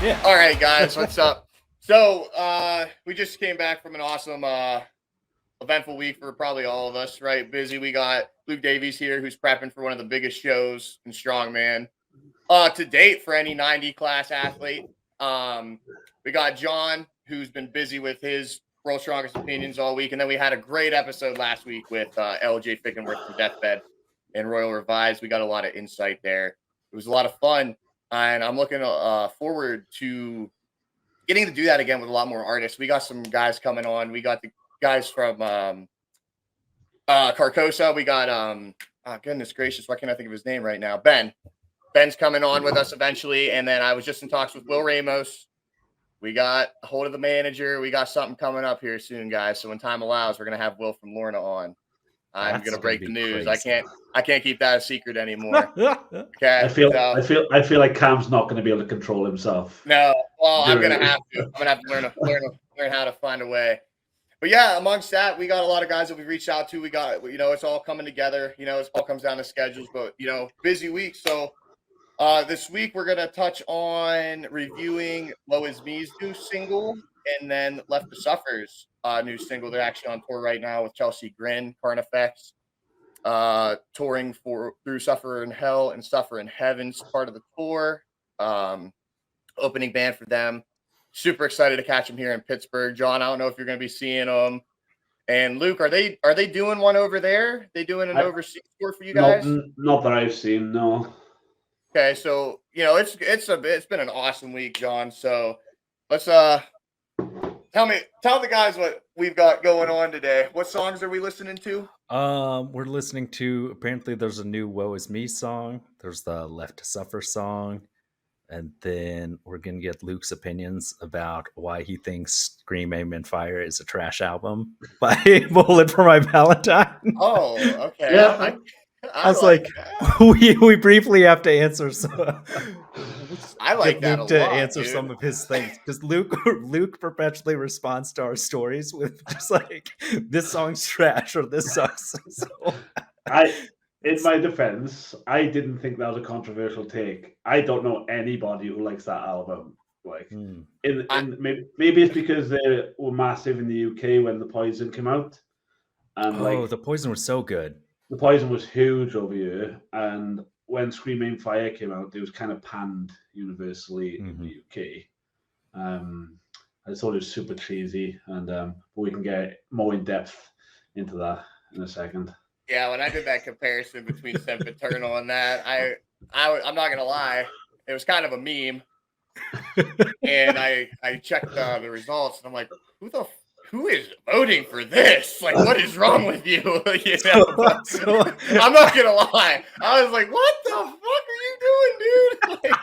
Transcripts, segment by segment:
Yeah. All right, guys, what's up? So, we just came back from an awesome, eventful week for probably all of us, right? Busy. We got Luke Davies here, who's prepping for one of the biggest shows in strongman, to date for any 90 class athlete. Um, we got John, who's been busy with his World's Strongest Opinions all week, and then we had a great episode last week with LJ Fickenworth from Deathbed and Royal Revised. We got a lot of insight there. It was a lot of fun, and I'm looking forward to getting to do that again with a lot more artists. We got some guys coming on. We got the guys from Carcosa. We got oh, goodness gracious, why can't I think of his name right now? Ben's coming on with us eventually, and then I was just in talks with Will Ramos. We got a hold of the manager. We got something coming up here soon, guys. So when time allows, we're gonna have Will from Lorna on. I'm gonna break the news. Crazy. I can't keep that a secret anymore. Yeah. Okay. I feel like Cam's not going to be able to control himself. No, well, I'm Dude. gonna have to. I'm gonna have to learn how to find a way. But yeah, amongst that, we got a lot of guys that we reached out to. We got, it's all coming together. It all comes down to schedules, but busy week. So this week we're gonna touch on reviewing Woe Is Me's new single, and then Left to Suffer's new single. They're actually on tour right now with Chelsea Grin, Carnifex, touring through Suffer in Hell and Suffer in Heaven's part of the tour. Opening band for them. Super excited to catch them here in Pittsburgh. John, I don't know if you're going to be seeing them. And Luke, are they doing one over there? They doing an overseas tour for you guys? Not that I've seen, no. Okay, so it's been an awesome week, John. So let's tell the guys what we've got going on today. What songs are we listening to? We're listening to, apparently there's a new Woe Is Me song. There's the Left to Suffer song. And then we're going to get Luke's opinions about why he thinks Scream, Aim, and Fire is a trash album by Bullet for My Valentine. Oh, okay. Yeah. I was like, we briefly have to answer I like that Luke a lot, to answer dude. some of his things, because Luke perpetually responds to our stories with just like, this song's trash or this sucks. So, in my defense, I didn't think that was a controversial take. I don't know anybody who likes that album. Like, maybe it's because they were massive in the UK when The Poison came out. And The Poison was so good. The Poison was huge over here, and when Scream Aim Fire came out, it was kind of panned universally in the UK. I thought it was super cheesy, and but we can get more in depth into that in a second. Yeah, when I did that comparison between Sempiternal and that, I'm not gonna lie, it was kind of a meme. And I checked the results, and I'm like, who is voting for this? Like, what is wrong with you? I'm not gonna lie, I was like, what the fuck are you doing, dude? Like,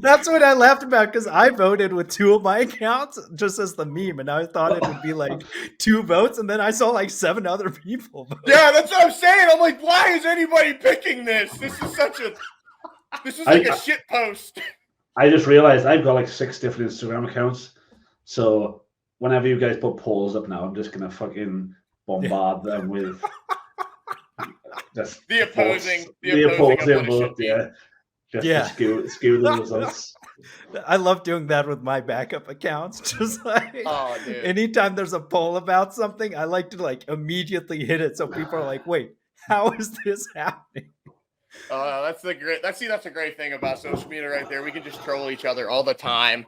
that's what I laughed about, because I voted with 2 of my accounts just as the meme, and I thought it would be like 2 votes, and then I saw like 7 other people vote. Yeah, that's what I'm saying. I'm like, why is anybody picking this? This is like a shit post. I just realized I've got like 6 different Instagram accounts, so whenever you guys put polls up now, I'm just gonna fucking bombard them with just the opposing vote, just to skew the results. I love doing that with my backup accounts. Just like, anytime there's a poll about something, I like to like immediately hit it, so people are like, "Wait, how is this happening?" That's a great thing about social media right there. We can just troll each other all the time.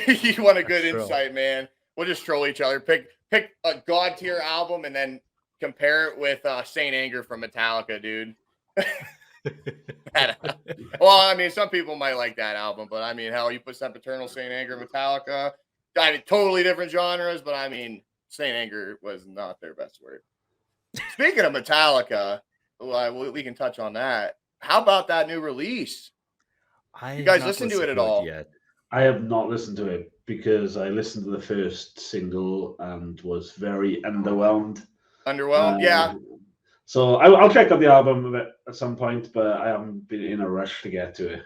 You want a good insight, man? We'll just troll each other. Pick a god tier album and then compare it with Saint Anger from Metallica, dude. Well, I mean, some people might like that album, but I mean, hell, you put Sempiternal, Saint Anger, Metallica. I mean, totally different genres, but I mean, Saint Anger was not their best work. Speaking of Metallica, we can touch on that. How about that new release? You guys listen to it at all? Yet. I have not listened to it because I listened to the first single and was very underwhelmed. Yeah. So I'll check out the album at some point, but I haven't been in a rush to get to it.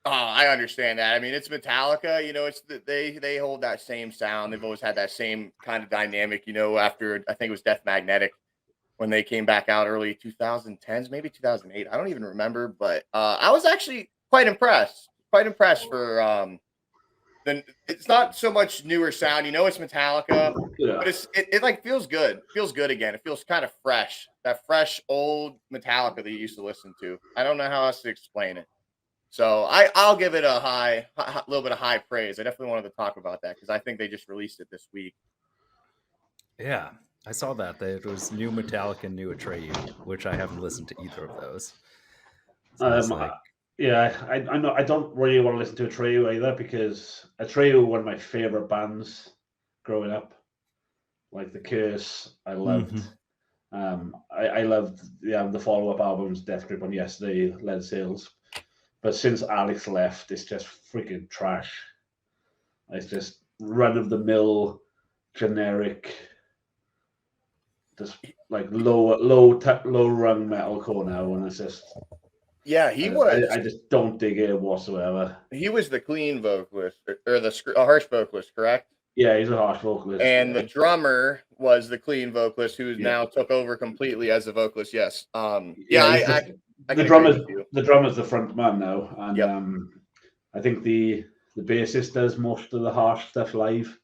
Oh, I understand that. I mean, it's Metallica. It's they hold that same sound. They've always had that same kind of dynamic. After I think it was Death Magnetic, when they came back out early 2010s, maybe 2008. I don't even remember, but I was actually quite impressed for then it's not so much newer sound. You know, it's Metallica, Yeah. but it like feels good. Feels good again. It feels kind of fresh. That fresh old Metallica that you used to listen to. I don't know how else to explain it. So I'll give it a little bit of high praise. I definitely wanted to talk about that because I think they just released it this week. Yeah, I saw that it was new Metallica and new Atreyu, which I haven't listened to either of those. So it's like, yeah, I don't really want to listen to Atreyu either because Atreyu were one of my favorite bands growing up. Like The Curse, I loved. I loved the follow-up albums, Death Grip on Yesterday, Lead Sails. But since Alex left, it's just freaking trash. It's just run-of-the-mill, generic, just like low rung metalcore now, and it's just I just don't dig it whatsoever. He was the clean vocalist or the harsh vocalist, correct? Yeah, he's a harsh vocalist. And the drummer was the clean vocalist who now took over completely as a vocalist. Yes. The drummer's the front man now, and I think the bassist does most of the harsh stuff live.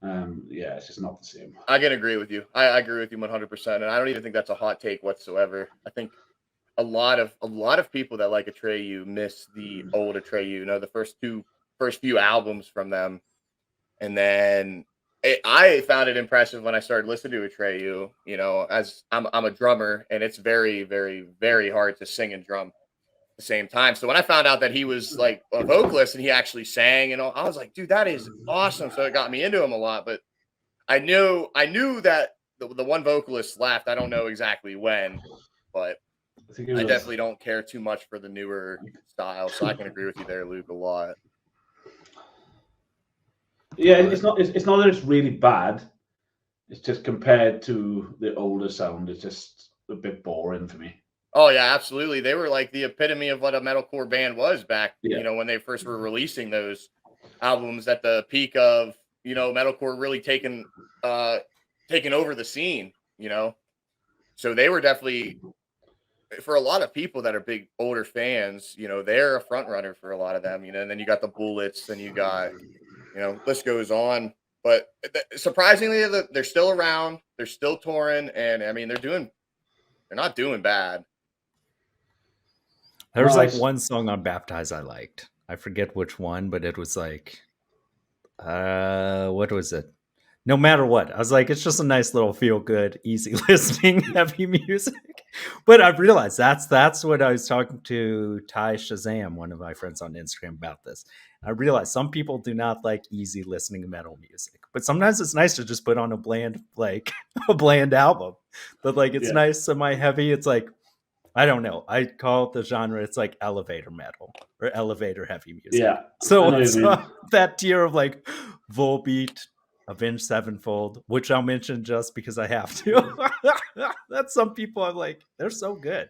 It's just not the same. I can agree with you. I agree with you 100%, and I don't even think that's a hot take whatsoever. I think a lot of people that like Atreyu miss the old Atreyu. You know, the first few albums from them. And then I found it impressive when I started listening to Atreyu, you know, as I'm a drummer, and it's very, very, very hard to sing and drum at the same time. So when I found out that he was like a vocalist and he actually sang and all, I was like, dude, that is awesome. So it got me into him a lot. But I knew that the one vocalist left. I don't know exactly when, but I definitely don't care too much for the newer style. So I can agree with you there, Luke, a lot. Yeah, it's not that it's really bad. It's just compared to the older sound, it's just a bit boring for me. Oh yeah, absolutely. They were like the epitome of what a metalcore band was back, you know, when they first were releasing those albums at the peak of, you know, metalcore really taking over the scene, you know. So they were definitely, for a lot of people that are big older fans, you know, they're a front runner for a lot of them, you know. And then you got the Bullets, then you got, you know, list goes on. But surprisingly, they're still around. They're still touring, and I mean, they're not doing bad. There was like one song on Baptized I liked. I forget which one, but it was like, what was it? No Matter What. I was like, it's just a nice little feel good, easy listening heavy music. But I realized that's what I was talking to Ty Shazam, one of my friends on Instagram, about this. I realized some people do not like easy listening metal music, but sometimes it's nice to just put on a bland album. But like, it's nice semi-heavy. It's like, I don't know. I call it the genre. It's like elevator metal or elevator heavy music. Yeah. So it's that tier of like Volbeat, Avenged Sevenfold, which I'll mention just because I have to. That's some people I'm like, they're so good.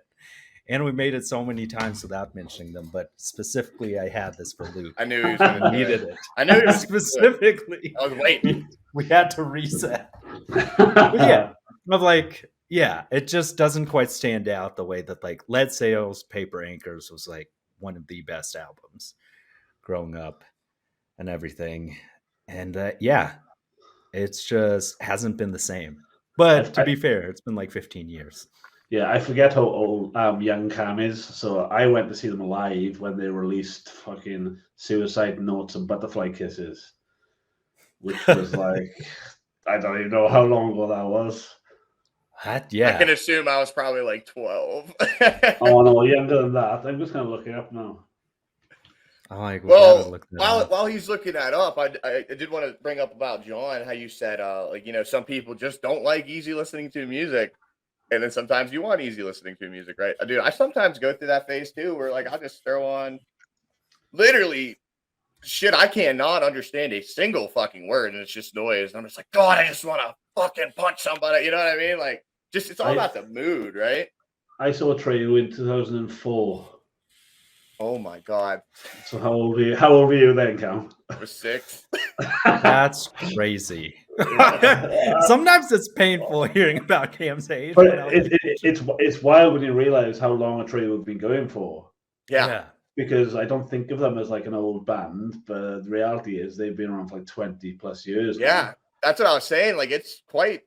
And we made it so many times without mentioning them, but specifically I had this for Luke. I knew he was going to needed it. I knew he was specifically. I was waiting. We had to reset. But yeah, of like, yeah, it just doesn't quite stand out the way that like Lead Sails, Paper Anchors was like one of the best albums growing up and everything. And it's just hasn't been the same. But to be fair, it's been like 15 years. Yeah, I forget how old young Cam is. So I went to see them live when they released fucking Suicide Notes and Butterfly Kisses, which was like, I don't even know how long ago that was. I can assume I was probably like 12. Oh no, younger than that. I'm just gonna look it up now. While he's looking that up, I did want to bring up about John, how you said like, you know, some people just don't like easy listening to music, and then sometimes you want easy listening to music, right? Dude, I sometimes go through that phase too, where like I'll just throw on literally shit I cannot understand a single fucking word, and it's just noise. And I'm just like, God, I just want to fucking punch somebody. You know what I mean? Like, just it's all about the mood, right? I saw Atreyu in 2004. Oh my God! So how old were you then, Cam? I was 6. That's crazy. Sometimes it's painful hearing about Cam's age. But it's wild when you realize how long Atreyu have been going for. Yeah. because I don't think of them as like an old band, but the reality is they've been around for like 20 plus years. Yeah, that's what I was saying. Like, it's quite,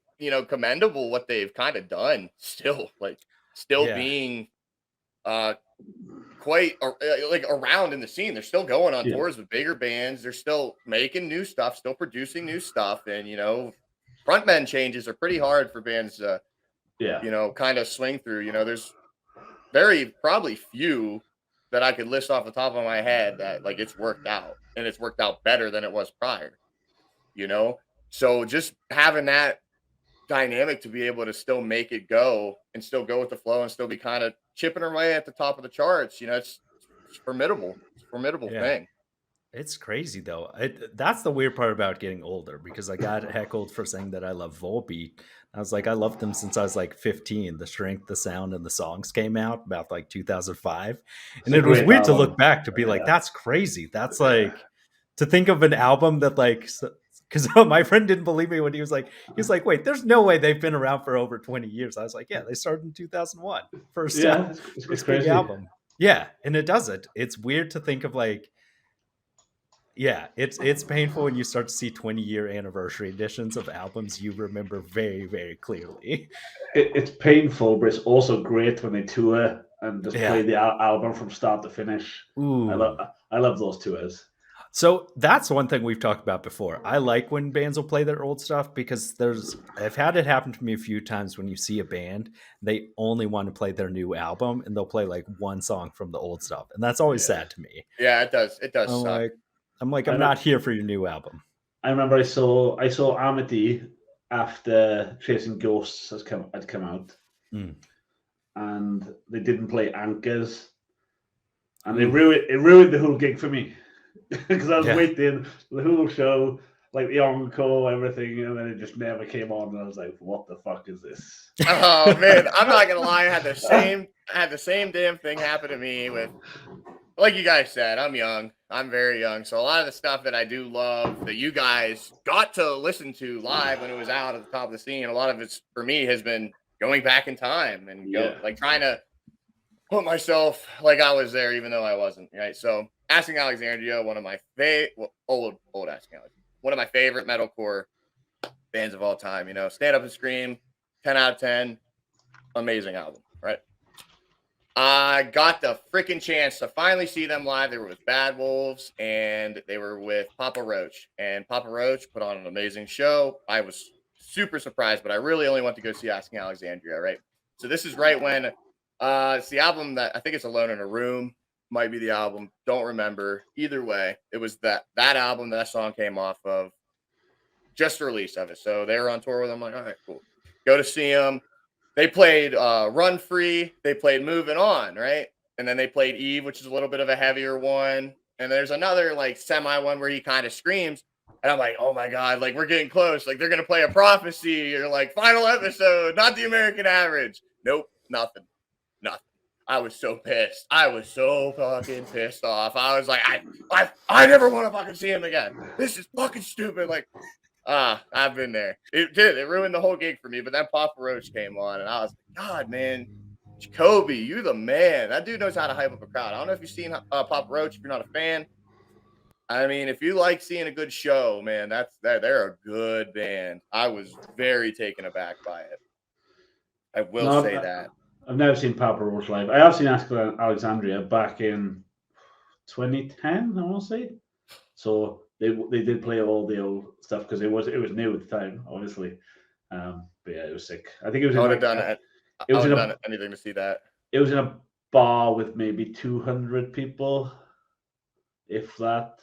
commendable what they've kind of done still, still Yeah. being quite like around in the scene. They're still going on Yeah. tours with bigger bands. They're still making new stuff, still producing new stuff. And, frontman changes are pretty hard for bands to, Yeah. kind of swing through. There's very probably few that I could list off the top of my head that like it's worked out and it's worked out better than it was prior, you know? So just having that dynamic to be able to still make it go and still go with the flow and still be kind of chipping away at the top of the charts, it's formidable. It's a formidable Yeah. thing. It's crazy though. That's the weird part about getting older because I got heckled for saying that I love Volbeat. I was like, I loved them since I was like 15. The Strength, the Sound, and the songs came out about like 2005. It's And a it was great weird to album. look back to be like, Yeah. that's crazy. That's like to think of an album that like, because my friend didn't believe me when he was like, wait, there's no way they've been around for over 20 years. I was like, yeah, they started in 2001. First, Yeah, it's first big crazy. album. Yeah. And it doesn't. It's weird to think of like, yeah, it's painful when you start to see 20-year anniversary editions of albums you remember very, very clearly. It's painful, but it's also great when they tour and just Yeah. play the album from start to finish. Ooh. I love those tours. So that's one thing we've talked about before. I like when bands will play their old stuff because I've had it happen to me a few times when you see a band, they only want to play their new album and they'll play like one song from the old stuff. And that's always sad to me. Yeah, it does. It does I'm suck. like, I'm like, I I'm know- not here for your new album. I remember I saw Amity after Chasing Ghosts had come out, and they didn't play Anchors, and it ruined the whole gig for me because I was waiting the whole show, like the encore, everything, and then it just never came on, and I was like, "What the fuck is this?" Oh man, I'm not gonna lie. I had the same damn thing happen to me with. Like you guys said, I'm young. I'm very young. So a lot of the stuff that I do love that you guys got to listen to live when it was out at the top of the scene, a lot of it's for me has been going back in time and trying to put myself like I was there, even though I wasn't. Right. So Asking Alexandria, one of my old Asking Alexandria, one of my favorite metalcore bands of all time. Stand Up and Scream, 10 out of 10, amazing album. Right. I got the freaking chance to finally see them live. They were with Bad Wolves and they were with Papa Roach. And Papa Roach put on an amazing show. I was super surprised, but I really only went to go see Asking Alexandria, right? So this is right when it's the album that I think it's Alone in a Room, might be the album. Don't remember. Either way, it was that album that song came off of, just the release of it. So they were on tour with them. I'm like, all right, cool. Go to see them. They played Run Free. They played Moving On, right? And then they played Eve, which is a little bit of a heavier one. And there's another like semi one where he kind of screams. And I'm like, oh my God, like we're getting close. Like they're going to play a Prophecy or like Final Episode, not the American Average. Nope, nothing. I was so pissed. I was so fucking pissed off. I was like, I never want to fucking see him again. This is fucking stupid. Like, I've been there. It did. It ruined the whole gig for me. But then Papa Roach came on, and I was like, God, man, Jacoby, you the man. That dude knows how to hype up a crowd. I don't know if you've seen Papa Roach. If you're not a fan, I mean, if you like seeing a good show, man, they're a good band. I was very taken aback by it. I will say that. I've never seen Papa Roach live. I have seen Alexandria back in 2010, I want to say. So they did play all the old stuff because it was new at the time, obviously. But yeah, it was sick. I think it was. I would have done it. I would have done anything to see that. It was in a bar with maybe 200 people, if that.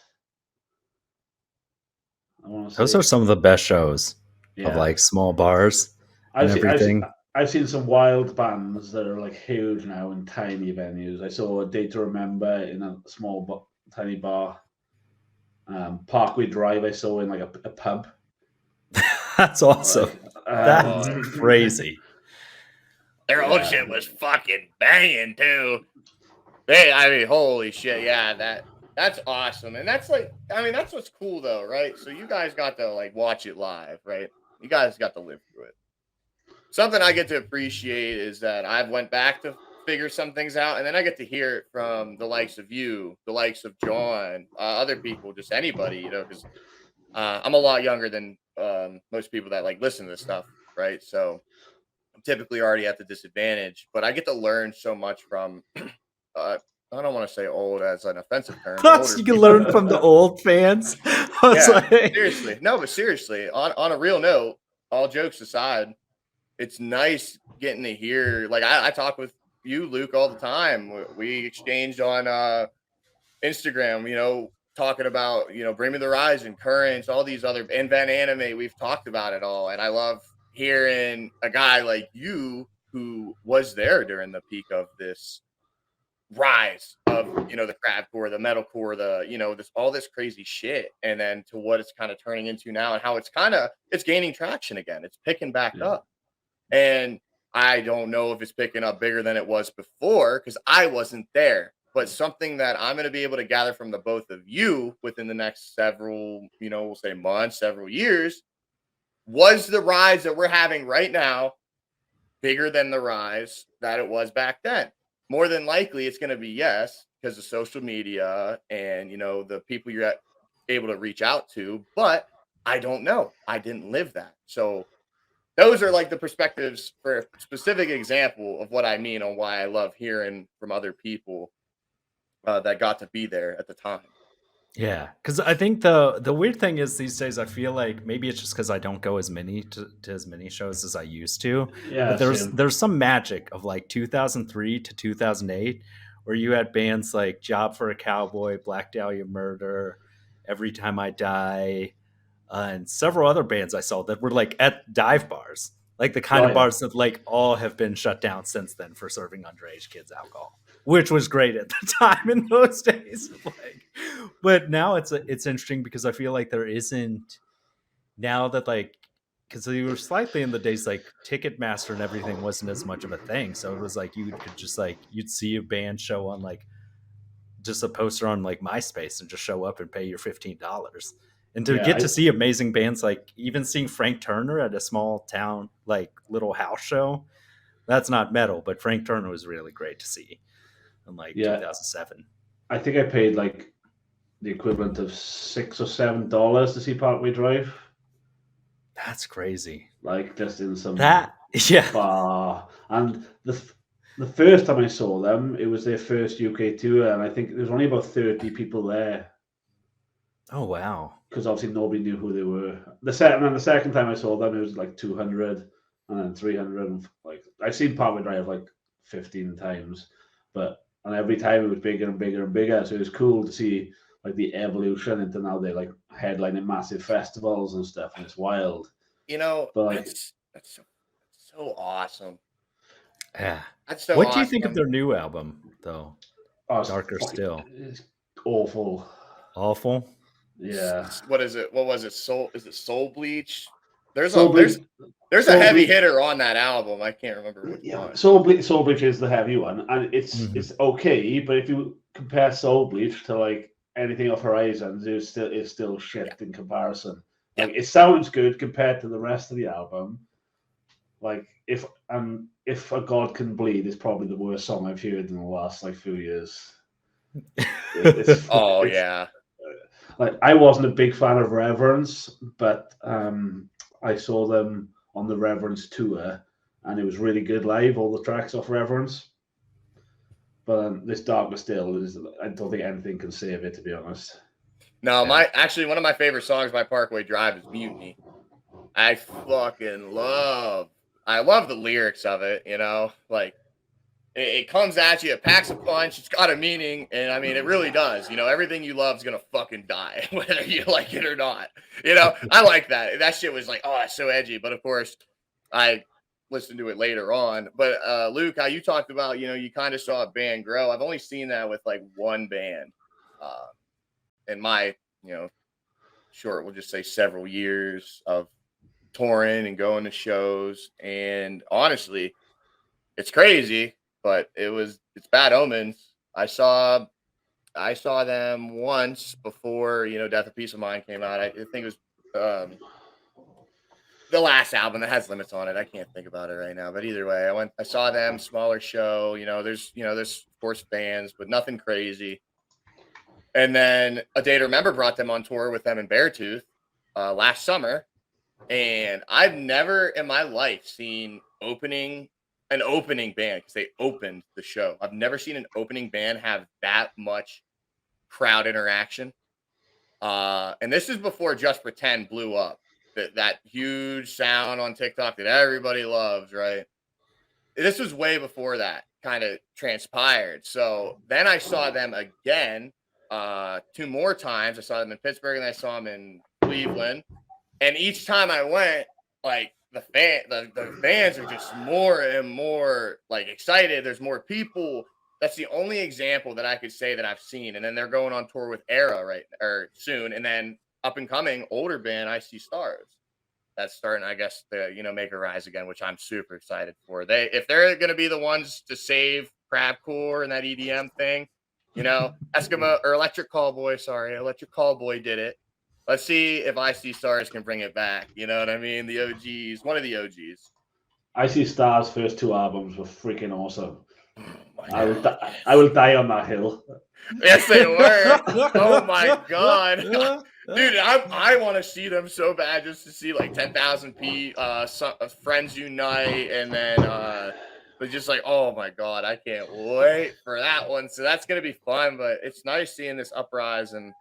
I want to say those are some of the best shows of like small bars and everything. I've seen some wild bands that are like huge now in tiny venues. I saw A Day to Remember in a small tiny bar. Parkway Drive I saw in like a pub. That's awesome. That's crazy. Their old shit was fucking banging too. I mean, holy shit, yeah, that's awesome. And that's like, I mean, that's what's cool though, right? So you guys got to like watch it live, right? You guys got to live through it. Something I get to appreciate is that I've went back to figure some things out, and then I get to hear it from the likes of you, the likes of John, other people, just anybody, you know, because I'm a lot younger than most people that like listen to this stuff, right? So I'm typically already at the disadvantage, but I get to learn so much from. I don't want to say old as an offensive term, but Plus, older you can people. learn from the old fans. I was Yeah, like, seriously. No, but seriously, on a real note, all jokes aside, it's nice getting to hear. Like I talk with you, Luke, all the time. We exchanged on Instagram, you know, talking about, you know, Bring Me the Horizon, Currents, all these other and Van Anime. We've talked about it all, and I love hearing a guy like you who was there during the peak of this rise of, you know, the crabcore, the metalcore, the, you know, this all this crazy shit, and then to what it's kind of turning into now, and how it's gaining traction again. It's picking back Yeah. up, and I don't know if it's picking up bigger than it was before because I wasn't there. But something that I'm going to be able to gather from the both of you within the next several, you know, we'll say months, several years, was the rise that we're having right now bigger than the rise that it was back then? More than likely, it's going to be yes, because of social media and, you know, the people you're able to reach out to. But I don't know. I didn't live that. So those are like the perspectives for a specific example of what I mean on why I love hearing from other people that got to be there at the time. yeah, because I think the weird thing is these days I feel like maybe it's just because I don't go as many to as many shows as I used to, Yeah, but same. there's some magic of like 2003 to 2008 where you had bands like Job for a Cowboy, Black Dahlia Murder, Every Time I Die, and several other bands I saw that were like at dive bars, like the kind Oh of yeah, bars that like all have been shut down since then for serving underage kids alcohol, which was great at the time in those days. Like, but now it's interesting because I feel like there isn't now that like because we were slightly in the days like Ticketmaster and everything wasn't as much of a thing, so it was like you could just like you'd see a band show on like just a poster on like MySpace and just show up and pay your $15. And to yeah. get to see amazing bands, like even seeing Frank Turner at a small town like little house show, that's not metal, but Frank Turner was really great to see in like Yeah, 2007. I think I paid like the equivalent of $6 or $7 to see Parkway Drive, That's crazy. like just in some That yeah. bar. And the first time I saw them, it was their first UK tour, and I think there was only about 30 people there Oh wow. because obviously nobody knew who they were. The second time I saw them, it was like 200, and then 300. And like I've seen Parkway Drive like 15 times, and every time it was bigger and bigger and bigger. So it was cool to see like the evolution into now they're like headlining massive festivals and stuff, and it's wild. You know, But like, that's so awesome. Yeah. That's so What do you think of awesome. their new album though? oh, it's Darker fucking, Still. it's awful. Awful. Yeah, What is it? What was it? Soul? Is it Soul Bleach? There's a Soul there's Bleach. there's a Soul heavy Bleach. hitter on that album. I can't remember which Yeah, one. Soul Bleach is the heavy one, and it's Mhm. it's okay. But if you compare Soul Bleach to like anything off Horizons, it's still Yeah, shit in comparison. yeah. Like it sounds good compared to the rest of the album. Like if a God Can Bleed is probably the worst song I've heard in the last like few years. Oh It's yeah. like I wasn't a big fan of Reverence, but I saw them on the Reverence tour, and it was really good live. All the tracks off Reverence, but this Darker Still is. I don't think anything can save it, to be honest. No, Yeah. my actually one of my favorite songs by Parkway Drive is Mutiny. I fucking love. I love the lyrics of it. You know, like it comes at you, it packs a punch, it's got a meaning, and I mean, it really does. You know, everything you love is gonna fucking die, whether you like it or not. You know, I like that. That shit was like, oh, it's so edgy. But of course, I listened to it later on. But Luke, how you talked about, you know, you kind of saw a band grow. I've only seen that with like one band, uh, in my, you know, short, we'll just say several years of touring and going to shows. And honestly, it's crazy, but it's Bad Omens. I saw them once before, you know, Death of Peace of Mind came out. I think it was the last album that has Limits on it. I can't think about it right now, but either way, I saw them, smaller show. There's of course bands, but nothing crazy. And then A Day to Remember brought them on tour with them in Beartooth last summer, and I've never in my life seen an opening band, because they opened the show. I've never seen an opening band have that much crowd interaction. And this is before Just Pretend blew up. That huge sound on TikTok that everybody loves, right? This was way before that kind of transpired. So then I saw them again 2 more times. I saw them in Pittsburgh and I saw them in Cleveland. And each time I went, like the fans are just more and more like excited. There's more people. That's the only example that I could say that I've seen. And then they're going on tour with Era soon. And then up and coming older band, I See Stars. That's starting, I guess, to make a rise again, which I'm super excited for. If they're going to be the ones to save crabcore and that EDM thing, Eskimo or Electric Callboy did it. Let's see if I See Stars can bring it back. You know what I mean? The OGs, one of the OGs. I See Stars' first 2 albums were freaking awesome. Oh I will die on that hill. Yes, they were. Oh my god, dude! I want to see them so bad, just to see like 10,000 friends unite, and then but just like, oh my god, I can't wait for that one. So that's gonna be fun. But it's nice seeing this uprise and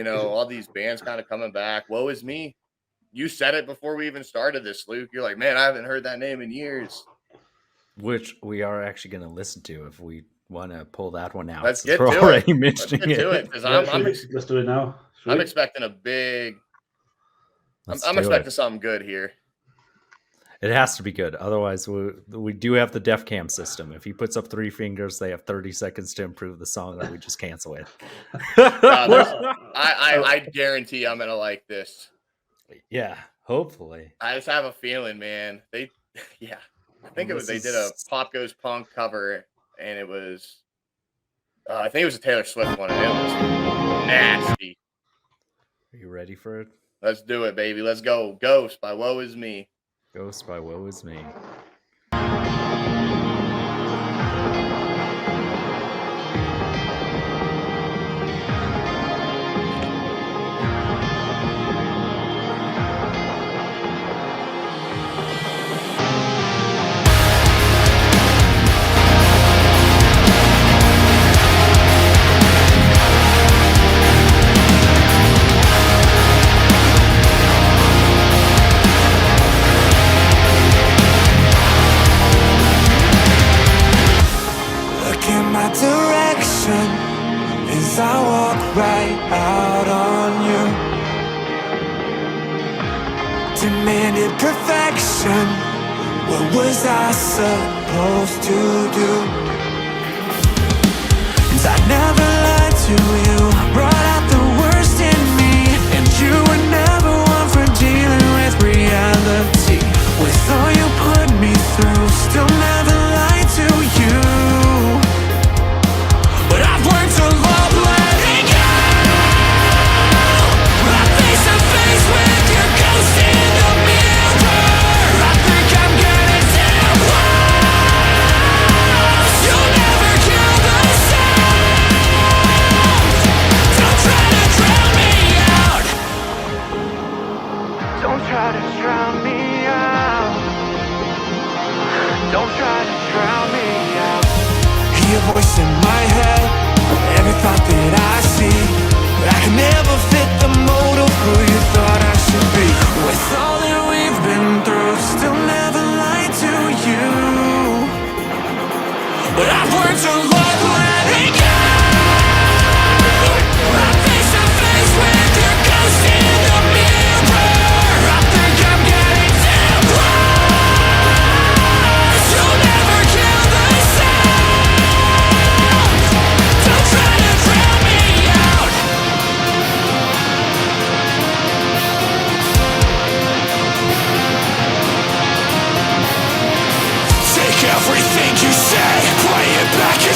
all these bands kind of coming back. Woe Is Me. You said it before we even started this, Luke. You're like, man, I haven't heard that name in years. Which we are actually going to listen to if we want to pull that one out. Let's get to it. Let's get to it, because let's do it now. I'm expecting a big. I'm expecting something good here. It has to be good. Otherwise, we do have the Def Cam system. If he puts up 3 fingers, they have 30 seconds to improve the song, that we just cancel it. I guarantee I'm going to like this. Yeah, hopefully. I just have a feeling, man. I think they did a Pop Goes Punk cover, and it was, I think it was a Taylor Swift one, and it was nasty. Are you ready for it? Let's do it, baby. Let's go. Ghost by Woe Is Me. Ghost by Woe Is Me. As I walk right out on you, demanded perfection. What was I supposed to do? And I never lied to you, brought out the worst in me, and you were never one for dealing with reality. With all you put me through, still never lied to you. But I've learned to love letting go. I'm face to face with your ghost in the mirror. I think I'm getting too close. You'll never kill the sound. Don't try to drown me out. Don't try to drown me out. Don't try to drown me out. Hear a voice in my head, every thought that I see. I can never fit the mold of who you thought I should be. With all that we've been through, still never lied to you. But I've learned to love letting go. I'm face to face with your ghost in the mirror. I think I'm getting too close. You'll never kill the sound. Don't try to drown me out. Take everything you say, play it back and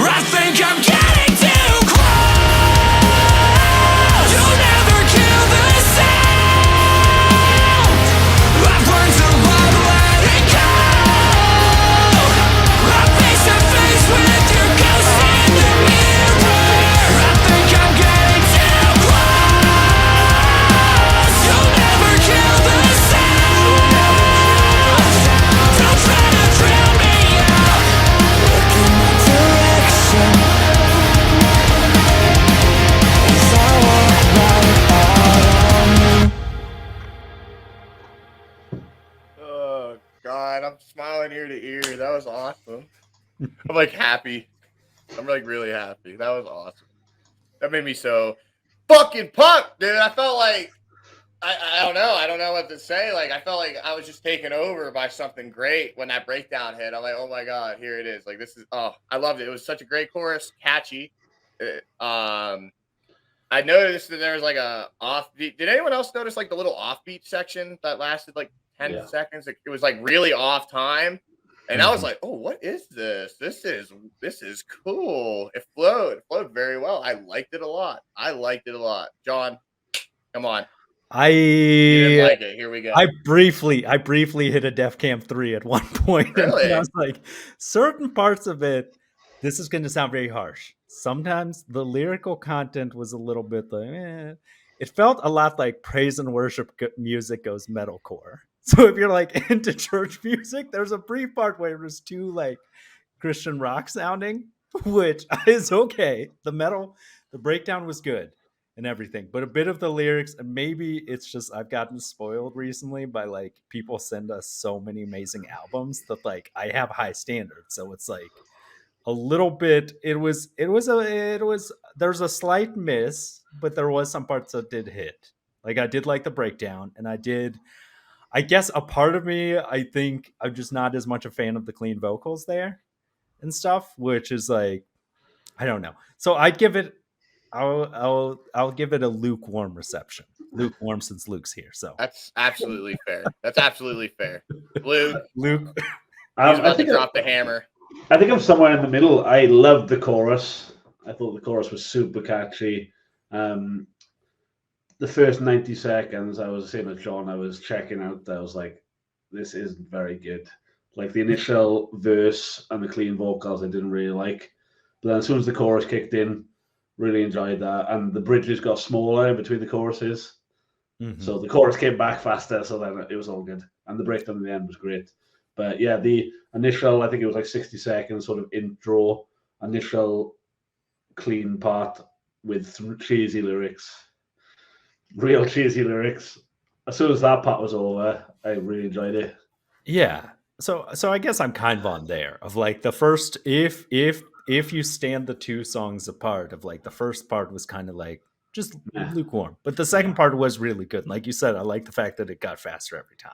I think I'm getting too close. You'll never kill the sound. I've learned to love letting go. I'm face to face with your ghost in the mirror. I think I'm getting too close. You'll never kill the sound. Don't try to drown me out. Look in my direction as I walk right out on you. Oh God, I'm smiling ear to ear. That was awesome. I'm like happy. I'm like really happy. That was awesome. That made me so fucking pumped, dude. I felt like I don't know. I don't know what to say. Like I felt like I was just taken over by something great when that breakdown hit. I'm like, oh my God, here it is. Like this is I loved it. It was such a great chorus, catchy. I noticed that there was like a offbeat. Did anyone else notice like the little offbeat section that lasted like 10 seconds? It was like really off time. And I was like, oh, what is this? This is cool. It flowed very well. I liked it a lot. John, come on. You didn't like it. Here we go. I briefly hit a Def Cam 3 at one point. Really? And I was like, certain parts of it, this is going to sound very harsh. Sometimes the lyrical content was a little bit like, it felt a lot like praise and worship music goes metalcore. So if you're like into church music, there's a brief part where it was too like Christian rock sounding, which is okay. The breakdown was good and everything, but a bit of the lyrics, and maybe it's just I've gotten spoiled recently by like people send us so many amazing albums that like I have high standards, so it's like a little bit there's a slight miss, but there was some parts that did hit. Like I did like the breakdown, and I guess a part of me, I think I'm just not as much a fan of the clean vocals there and stuff, which is like, I don't know. So I'd give it, I'll give it a lukewarm reception. Lukewarm since Luke's here. So That's absolutely fair. Luke, Luke, he's about to drop the hammer. I think I'm somewhere in the middle. I loved the chorus. I thought the chorus was super catchy. The first 90 seconds, I was saying to John, I was checking out. I was like, this isn't very good. Like the initial verse and the clean vocals, I didn't really like. But then as soon as the chorus kicked in, really enjoyed that. And the bridges got smaller in between the choruses. Mm-hmm. So the chorus came back faster. So then it was all good. And the breakdown in the end was great. But yeah, the initial, I think it was like 60 seconds sort of intro, initial clean part with some cheesy lyrics. Real cheesy lyrics. As soon as that part was over, I really enjoyed it. Yeah. So I guess I'm kind of on there of like the first, if you stand the two songs apart, of like the first part was kind of like just lukewarm, but the second part was really good. Like you said, I like the fact that it got faster every time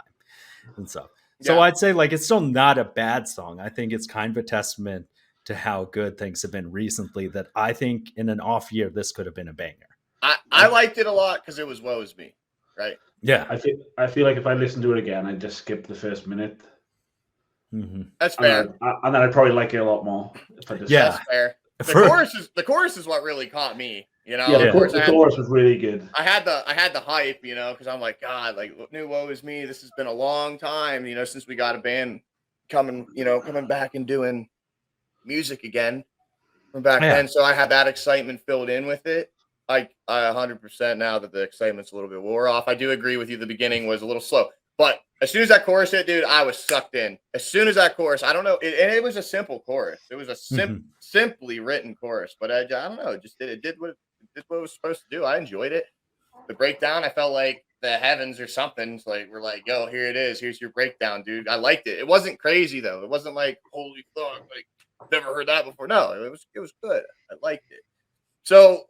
and stuff. So I'd say like it's still not a bad song. I think it's kind of a testament to how good things have been recently, that I think in an off year this could have been a banger. I liked it a lot because it was Woe Is Me, right? Yeah. I feel like if I listen to it again, I'd just skip the first minute. Mm-hmm. That's fair. And then I'd probably like it a lot more. If I just That's fair. The chorus is what really caught me. You know, the chorus was really good. I had the hype, you know, because I'm like, God, like new Woe Is Me. This has been a long time, you know, since we got a band coming back and doing music again from back then. So I had that excitement filled in with it. I 100% now that the excitement's a little bit wore off. I do agree with you. The beginning was a little slow, but as soon as that chorus hit, dude, I was sucked in. As soon as that chorus, I don't know, and it was a simple chorus. It was a simply written chorus, but I don't know, it did what it was supposed to do. I enjoyed it. The breakdown, I felt like the heavens or something. Like we're like, yo, here it is. Here's your breakdown, dude. I liked it. It wasn't crazy though. It wasn't like holy fuck, like never heard that before. No, it was good. I liked it. So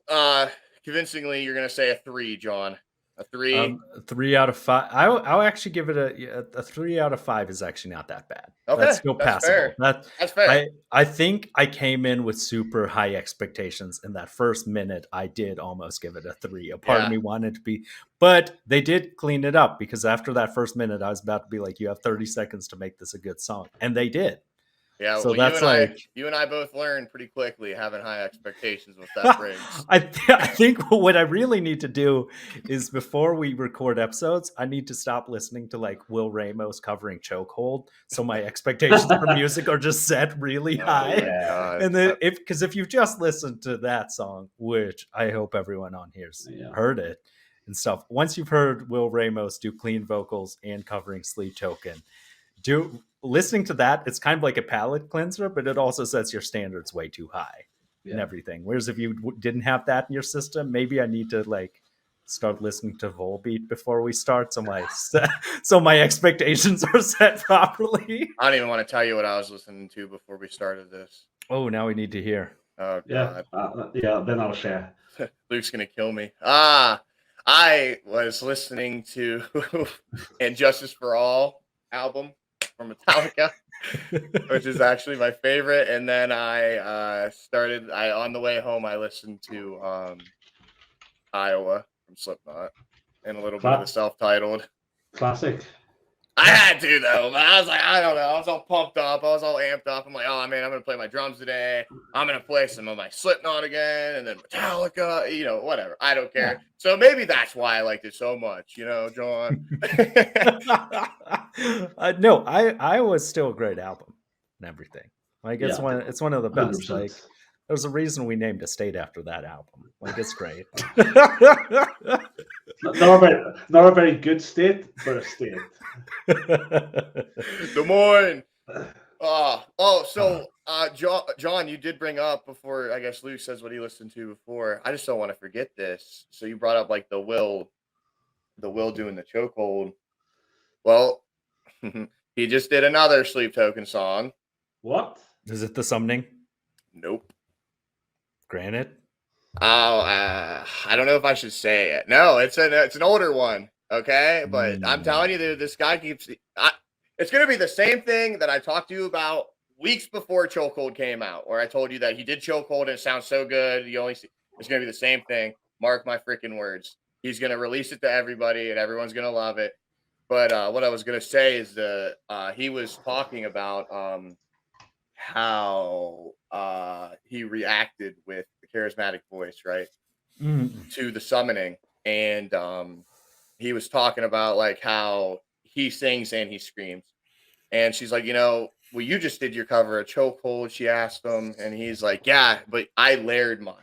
convincingly, you're gonna say a 3, John. A 3. 3 out of 5. I'll actually give it a 3 out of 5 is actually not that bad. Okay, that's still passable. Fair. That's fair. I think I came in with super high expectations in that first minute. I did almost give it a 3. A part of me wanted to be, but they did clean it up, because after that first minute, I was about to be like, you have 30 seconds to make this a good song, and they did. Yeah, So well, that's like you and I both learned pretty quickly having high expectations what that brings. I think what I really need to do is before we record episodes, I need to stop listening to like Will Ramos covering Chokehold. So my expectations for music are just set really Oh high. my God. And then if you've just listened to that song, which I hope everyone on here's heard it and stuff, once you've heard Will Ramos do clean vocals and covering Sleep Token, listening to that, it's kind of like a palate cleanser, but it also sets your standards way too high and everything. Whereas if you didn't have that in your system, maybe I need to like start listening to Volbeat before we start, so my expectations are set properly. I don't even want to tell you what I was listening to before we started this. Oh, now we need to hear. Oh God. Then I'll share. Luke's gonna kill me. I was listening to "And Justice for All" album from Metallica, which is actually my favorite. And then I on the way home I listened to Iowa from Slipknot and a little bit of the self-titled. Classic. I had to though, but I was like, I don't know. I was all pumped up. I was all amped up. I'm like, oh man, I'm gonna play my drums today. I'm gonna play some of my Slipknot again, and then Metallica. Whatever. I don't care. So maybe that's why I liked it so much. John. No, I was still a great album and everything. Like it's one of the best. 100%. Like there's a reason we named a state after that album. Like it's great. not a very good state, but a state. Des Moines. John, you did bring up before, I guess Luke says what he listened to before. I just don't want to forget this. So you brought up like the Will doing the Chokehold. Well, he just did another Sleep Token song. What? Is it the Summoning? Nope. Granted. Oh, I don't know if I should say it. No, it's an older one. Okay, but I'm telling you, this guy keeps. It's going to be the same thing that I talked to you about weeks before Chokehold came out, where I told you that he did Chokehold and it sounds so good. It's going to be the same thing. Mark my freaking words. He's going to release it to everybody, and everyone's going to love it. But what I was going to say is he was talking about how he reacted with the charismatic voice, right, to the summoning, and he was talking about like how he sings and he screams, and she's like, well, you just did your cover of Chokehold. She asked him, and he's like, yeah, but I layered mine.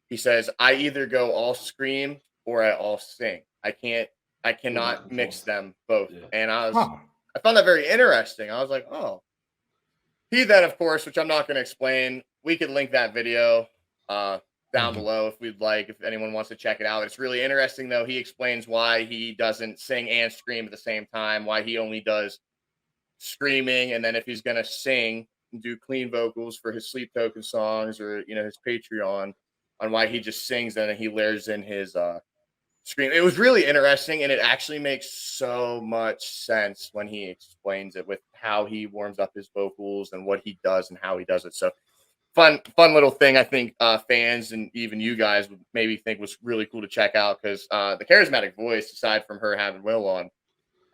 He says, I either go all scream or I all sing. I cannot mix them both. Yeah. And I found that very interesting. I was like, oh. He then, of course, which I'm not going to explain, we could link that video down below if we'd like, if anyone wants to check it out. It's really interesting, though. He explains why he doesn't sing and scream at the same time, why he only does screaming, and then if he's going to sing and do clean vocals for his Sleep Token songs or, his Patreon, on why he just sings and then he layers in his scream. It was really interesting, and it actually makes so much sense when he explains it with how he warms up his vocals and what he does and how he does it. So fun little thing I think fans and even you guys would maybe think was really cool to check out, because the charismatic voice, aside from her having Will on,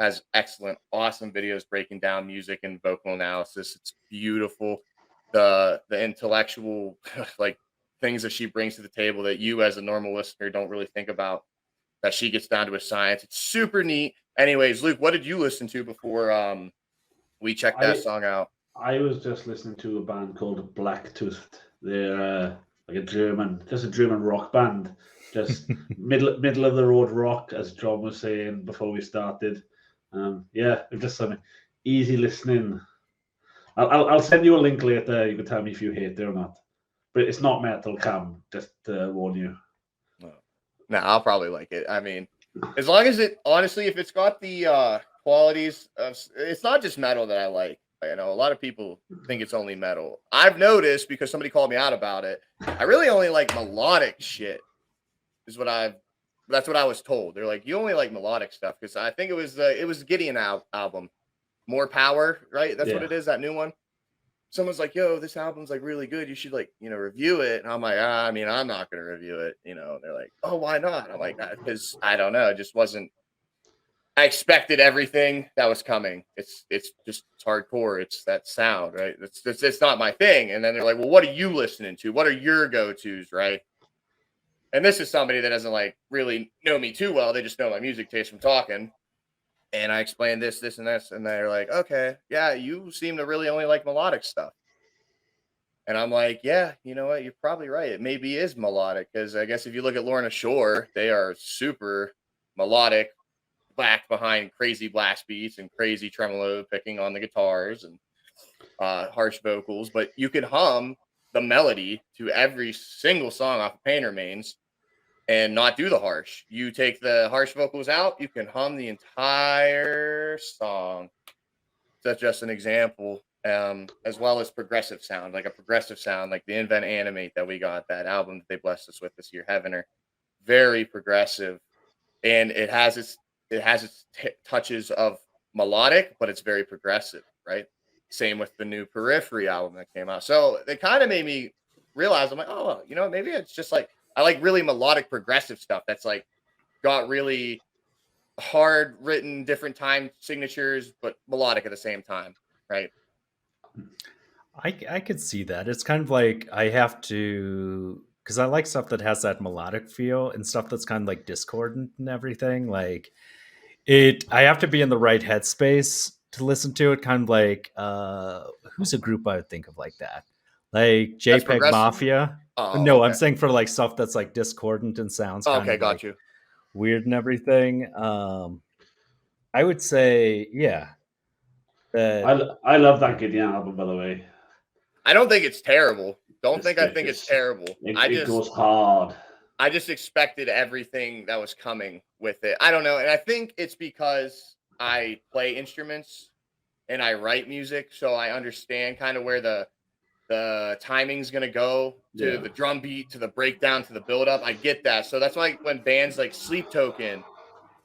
has excellent, awesome videos breaking down music and vocal analysis. It's beautiful. The intellectual like things that she brings to the table that you as a normal listener don't really think about, that she gets down to a science. It's super neat. Anyways, Luke, what did you listen to before we checked that song out? I was just listening to a band called Blacktoothed. They're like a German rock band. Just middle of the road rock, as John was saying before we started. Just some easy listening. I'll send you a link later. You can tell me if you hate it or not. But it's not metal, Cam. Just to warn you. No, I'll probably like it. I mean, as long as if it's got the qualities of, it's not just metal that I like. A lot of people think it's only metal. I've noticed, because somebody called me out about it, I really only like melodic shit. That's what I was told. They're like, you only like melodic stuff, because I think it was Gideon album, More Power, right? That's what it is, that new one. Someone's like, yo, this album's like really good. You should review it. And I'm like, I'm not going to review it. They're like, oh, why not? I'm like, because I don't know. It just wasn't I expected everything that was coming. It's hardcore. It's that sound, right? It's not my thing. And then they're like, well, what are you listening to? What are your go-tos, right? And this is somebody that doesn't like really know me too well. They just know my music taste from talking. And I explained this, and this, and they're like, okay, yeah, you seem to really only like melodic stuff. And I'm like, yeah, you know what? You're probably right. It maybe is melodic because I guess if you look at Lorna Shore, they are super melodic, back behind crazy blast beats and crazy tremolo picking on the guitars and harsh vocals. But you can hum the melody to every single song off of Pain Remains and not do the harsh. You take the harsh vocals out, you can hum the entire song. That's just an example. As well as progressive sound, like a progressive sound, like the Invent Animate that we got, that album that they blessed us with this year, Heavener, very progressive, and it has its touches of melodic, but it's very progressive, right? Same with the new Periphery album that came out. So they kind of made me realize I'm like, oh, you know, maybe it's just like I like really melodic progressive stuff that's like got really hard written different time signatures, but melodic at the same time, right? I could see that. It's kind of like I have to, because I like stuff that has that melodic feel and stuff that's kind of like discordant and everything. Like I have to be in the right headspace to listen to it. Kind of like who's a group I would think of like that? Like That's JPEG progressive. Mafia. Oh, No, I'm okay. saying for like stuff that's like discordant and sounds kind Okay, of got like you. weird and everything. I would say, yeah, that I love that Gideon album, by the way. I don't think it's terrible. Don't It's think I think it's terrible. it goes hard. I just expected everything that was coming with it. I don't know, and I think it's because I play instruments and I write music, so I understand kind of where the timing's gonna go to Yeah. the drum beat to the breakdown to the build up. I get that, so that's why when bands like Sleep Token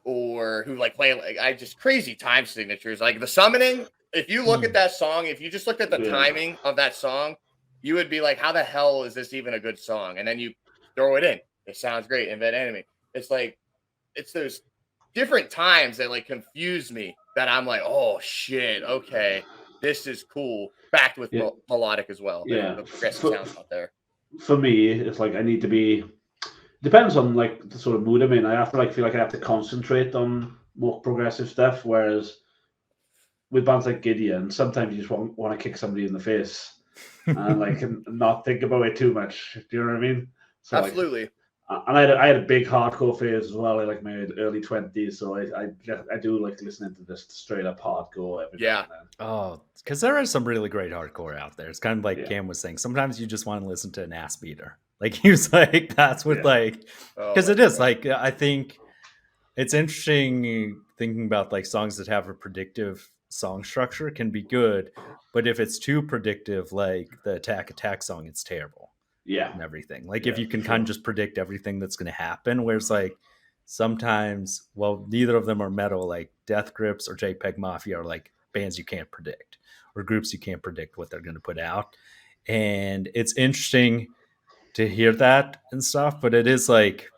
or who like play like I just crazy time signatures like the Summoning. If you look at that song, if you just looked at the Yeah. timing of that song, you would be like, how the hell is this even a good song? And then you throw it in. It sounds great. Invent Enemy. It's like it's those different times that like confuse me that I'm like, oh shit, okay, this is cool. Backed with Yeah. melodic as well. Yeah. The progressive sounds out there. For me, it's like I need to be. Depends on like the sort of mood I'm in. I have to like feel like I have to concentrate on more progressive stuff. Whereas with bands like Gideon, sometimes you just want to kick somebody in the face and like not think about it too much. Do you know what I mean? So like, Absolutely. and I had a big hardcore phase as well in like my early 20s. So I do like listening to this straight up hardcore every Yeah. now and then. oh, because there is some really great hardcore out there. It's kind of like Yeah. Cam was saying. Sometimes you just want to listen to an ass beater. Like he was like, that's what Yeah. like, Oh, because it that's is right. like I think it's interesting thinking about like songs that have a predictive song structure can be good, but if it's too predictive, like the Attack song, it's terrible Yeah. and everything. Like Yeah, if you can for kind of sure. just predict everything that's going to happen, whereas like sometimes, well, neither of them are metal. Like Death Grips or JPEG Mafia are like bands you can't predict or groups you can't predict what they're going to put out, and it's interesting to hear that and stuff. But it is like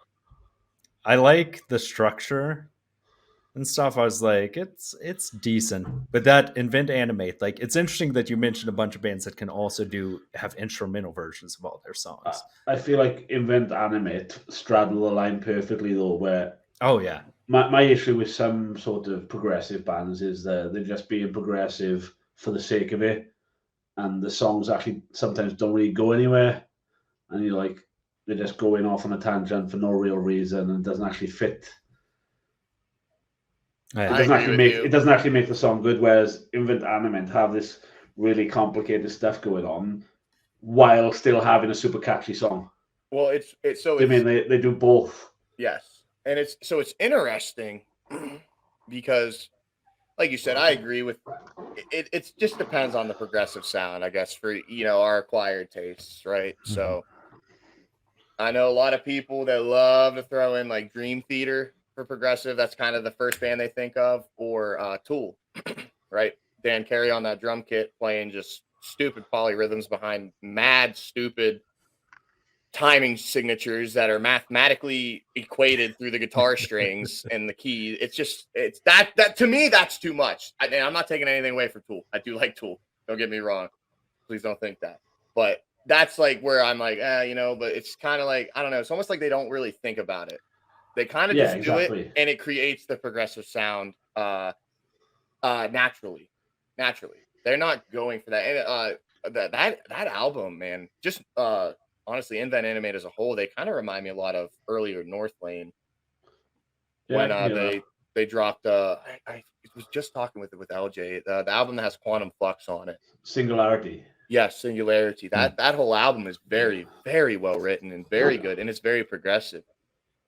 I like the structure and stuff. I was like, it's decent. But that Invent Animate, like it's interesting that you mentioned a bunch of bands that can also have instrumental versions of all their songs. I feel like Invent Animate straddle the line perfectly though, where Oh yeah. my issue with some sort of progressive bands is that they're just being progressive for the sake of it, and the songs actually sometimes don't really go anywhere, and you're like they're just going off on a tangent for no real reason and it doesn't actually fit. Yeah. I agree with you. It doesn't actually make the song good. Whereas Invent Animate have this really complicated stuff going on while still having a super catchy song. Well, it's so I it's mean, they do both. yes, and it's interesting because, like you said, I agree with it. It just depends on the progressive sound, I guess, for our acquired tastes, right? So I know a lot of people that love to throw in like Dream Theater for progressive. That's kind of the first band they think of, or Tool, right? Dan Carey on that drum kit playing just stupid polyrhythms behind mad stupid timing signatures that are mathematically equated through the guitar strings and the key. It's that to me, that's too much. I'm not taking anything away from Tool. I do like Tool. Don't get me wrong. Please don't think that. But that's like where I'm like, but it's kind of like, I don't know. It's almost like they don't really think about it. They kind of just do it, and it creates the progressive sound naturally. They're not going for that. And that album, man, just honestly, Invent Animate as a whole, they kind of remind me a lot of earlier Northlane when they dropped. I was just talking with LJ. The album that has Quantum Flux on it. Singularity. Yes, Singularity. That whole album is very, very well written and very good, and it's very progressive.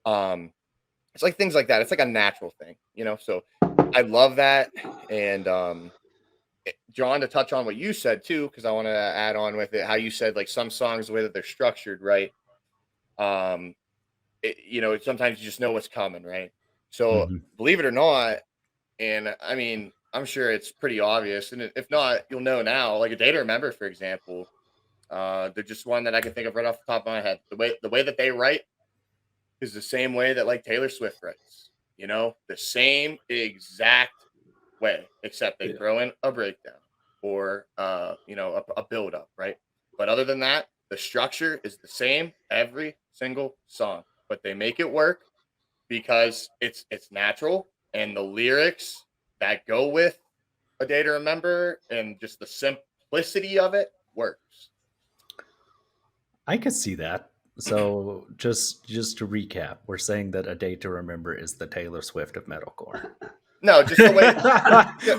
It's like things like that. It's like a natural thing, So I love that. And John, to touch on what you said too, because I want to add on with it, how you said like some songs, the way that they're structured, right? Sometimes you just know what's coming, right? So believe it or not, and I mean, I'm sure it's pretty obvious, and if not, you'll know now. Like A Day to Remember, for example, they're just one that I can think of right off the top of my head. The way that they write is the same way that like Taylor Swift writes, the same exact way, except they throw in a breakdown or a build up, right? But other than that, the structure is the same every single song, but they make it work because it's natural, and the lyrics that go with A Day to Remember and just the simplicity of it works. I could see that. So just to recap, we're saying that A Day to Remember is the Taylor Swift of metalcore. No, just the way.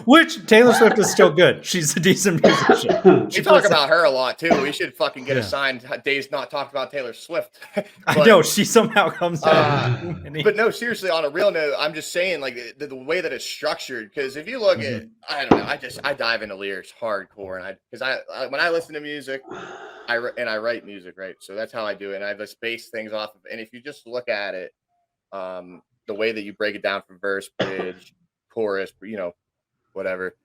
Which Taylor Swift is still good. She's a decent musician. We talk about her a lot too. We should fucking get assigned days not talked about Taylor Swift. I know she somehow comes out. But no, seriously, on a real note, I'm just saying like the way that it's structured. Because if you look at, I don't know, I dive into lyrics hardcore, and I when I listen to music, I write music, right? So that's how I do it, and I just base things off of. And if you just look at it, the way that you break it down from verse, bridge, chorus, whatever.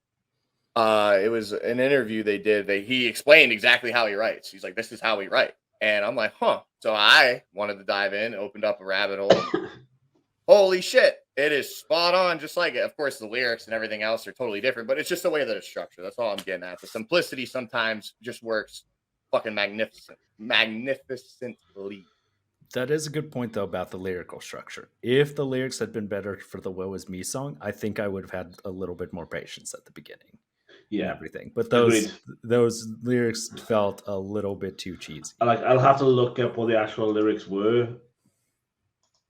It was an interview they did. He explained exactly how he writes. He's like, this is how we write. And I'm like, huh. So I wanted to dive in, opened up a rabbit hole. Holy shit. It is spot on, just like it. Of course, the lyrics and everything else are totally different, but it's just the way that it's structured. That's all I'm getting at. The simplicity sometimes just works fucking magnificently. That is a good point, though, about the lyrical structure. If the lyrics had been better for the Woe Is Me song, I think I would have had a little bit more patience at the beginning. Yeah, and everything. But those lyrics felt a little bit too cheesy. I'll have to look up what the actual lyrics were,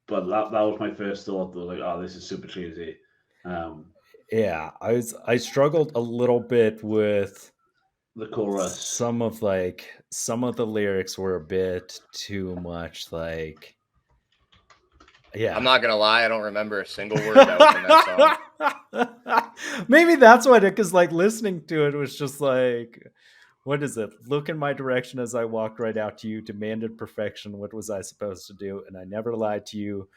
but that was my first thought. Though, like, oh, this is super cheesy. Yeah, I struggled a little bit with the chorus. Some of the lyrics were a bit too much like. Yeah, I'm not gonna lie, I don't remember a single word that was in that song. Maybe that's what it, because like listening to it was just like, what is it? Look in my direction as I walked right out to you, demanded perfection. What was I supposed to do? And I never lied to you.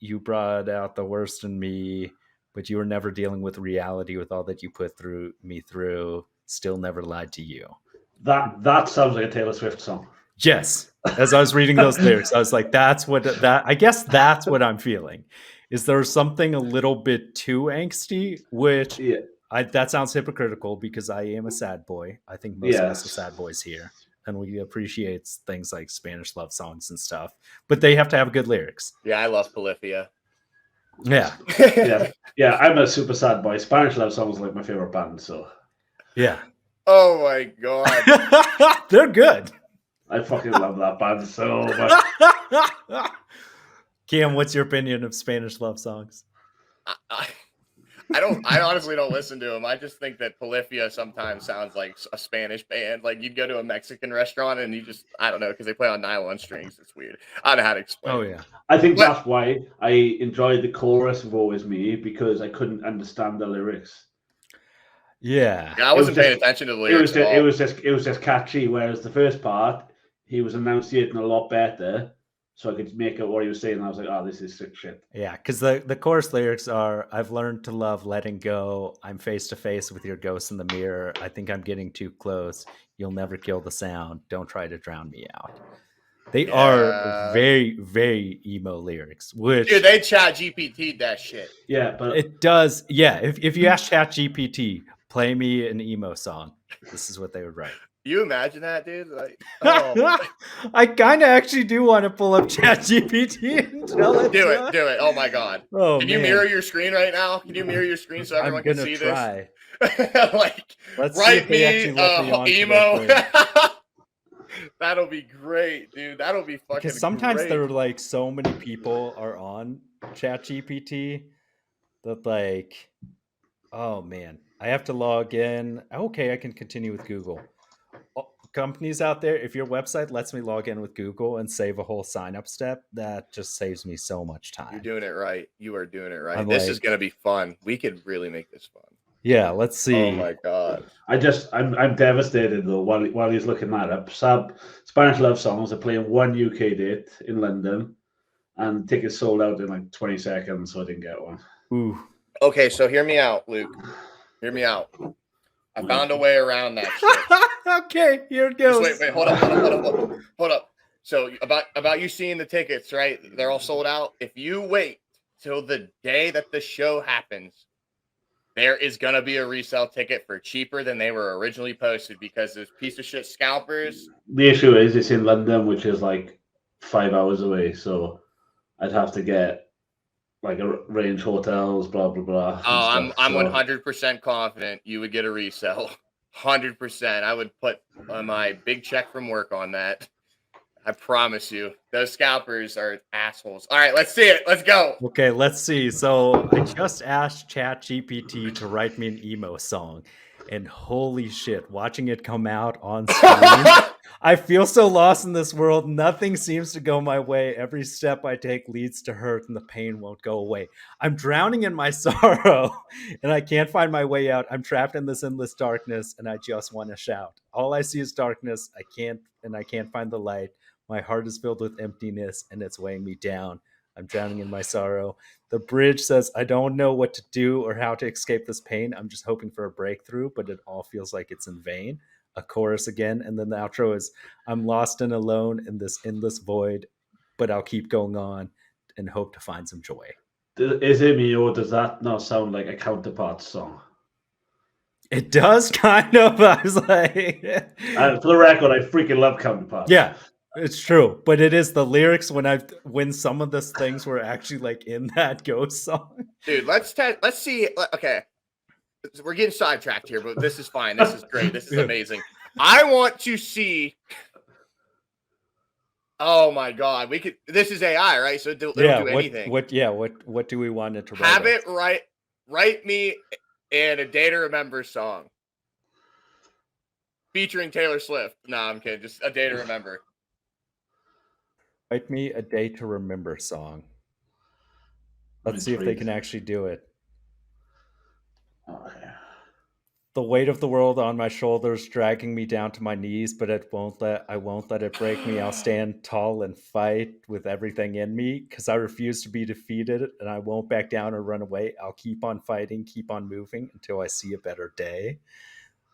You brought out the worst in me, but you were never dealing with reality with all that you put through me through. Still never lied to you. That sounds like a Taylor Swift song. Yes. As I was reading those lyrics, I was like, I guess that's what I'm feeling. Is there something a little bit too angsty, which that sounds hypocritical because I am a sad boy. I think most of us are sad boys here, and we appreciate things like Spanish love songs and stuff, but they have to have good lyrics. Yeah, I love Polyphia. Yeah. Yeah, I'm a super sad boy. Spanish love songs like my favorite band, so. Yeah. Oh my god. They're good. I fucking love that band so much. Cam, what's your opinion of Spanish love songs? I honestly don't listen to them. I just think that Polyphia sometimes sounds like a Spanish band. Like you'd go to a Mexican restaurant and I don't know, because they play on nylon strings. It's weird. I don't know how to explain. Oh yeah. I think that's why I enjoyed the chorus of Woe Is Me, because I couldn't understand the lyrics. Yeah. I wasn't paying attention to the lyrics. It was just catchy. Whereas the first part, he was enunciating a lot better, so I could make out what he was saying. I was like, oh, this is sick shit. Yeah, because the chorus lyrics are, I've learned to love letting go. I'm face to face with your ghost in the mirror. I think I'm getting too close. You'll never kill the sound. Don't try to drown me out. They are very, very emo lyrics, which dude, they chat GPT'd that shit. Yeah, but it does. Yeah, if you ask ChatGPT, play me an emo song, this is what they would write. You imagine that, dude? Like, oh, I kind of actually do want to pull up ChatGPT and tell it. do it. Oh my god. Oh, Can you mirror your screen right now? Can you mirror your screen so everyone can see try. this? Like, Let's see write if they actually let me on emo. That'll be great, dude. That'll be fucking because sometimes great. there are like so many people are on ChatGPT that like, oh man, I have to log in. Okay, I can continue with Google. Companies out there, if your website lets me log in with Google and save a whole sign up step, that just saves me so much time. You're doing it right. You are doing it right. This is gonna be fun. We could really make this fun. Yeah, let's see. Oh my god. I'm devastated though while he's looking that up. Spanish Love Songs are playing one UK date in London, and tickets sold out in like 20 seconds, so I didn't get one. Ooh. Okay, so hear me out, Luke. Hear me out. I found a way around that shit. Okay, here it goes. Just wait, hold up. So about you seeing the tickets, right? They're all sold out. If you wait till the day that the show happens, there is gonna be a resale ticket for cheaper than they were originally posted because those piece of shit scalpers. The issue is it's in London, which is like 5 hours away, so I'd have to get like range hotels, blah blah blah. Oh, I'm 100% confident you would get a resale. 100%. I would put my big check from work on that. I promise you. Those scalpers are assholes. All right, let's see it. Let's go. Okay, let's see. So I just asked ChatGPT to write me an emo song, and holy shit, watching it come out on screen, I feel so lost in this world. Nothing seems to go my way. Every step I take leads to hurt, and the pain won't go away. I'm drowning in my sorrow, and I can't find my way out. I'm trapped in this endless darkness, and I just want to shout. All I see is darkness. I can't find the light. My heart is filled with emptiness, and it's weighing me down. I'm drowning in my sorrow. The bridge says, I don't know what to do or how to escape this pain. I'm just hoping for a breakthrough, but it all feels like it's in vain. A chorus again, and then the outro is, I'm lost and alone in this endless void, but I'll keep going on and hope to find some joy. Is it me, or does that not sound like a Counterpart song? It does kind of. I was like... for the record, I freaking love Counterpart. Yeah. It's true, but it is the lyrics when some of those things were actually like in that Ghost song. Dude, let's see. Okay, we're getting sidetracked here, but this is fine. This is great. This is amazing. I want to see. Oh my god, we could. This is AI, right? So it'll do anything. What do we want it to have it write me in a Day to Remember song featuring Taylor Swift. No, I'm kidding. Just a Day to Remember. Write me a Day to Remember song. Let's see if they can actually do it. Okay. The weight of the world on my shoulders dragging me down to my knees, but I won't let it break me. I'll stand tall and fight with everything in me because I refuse to be defeated, and I won't back down or run away. I'll keep on fighting, keep on moving until I see a better day.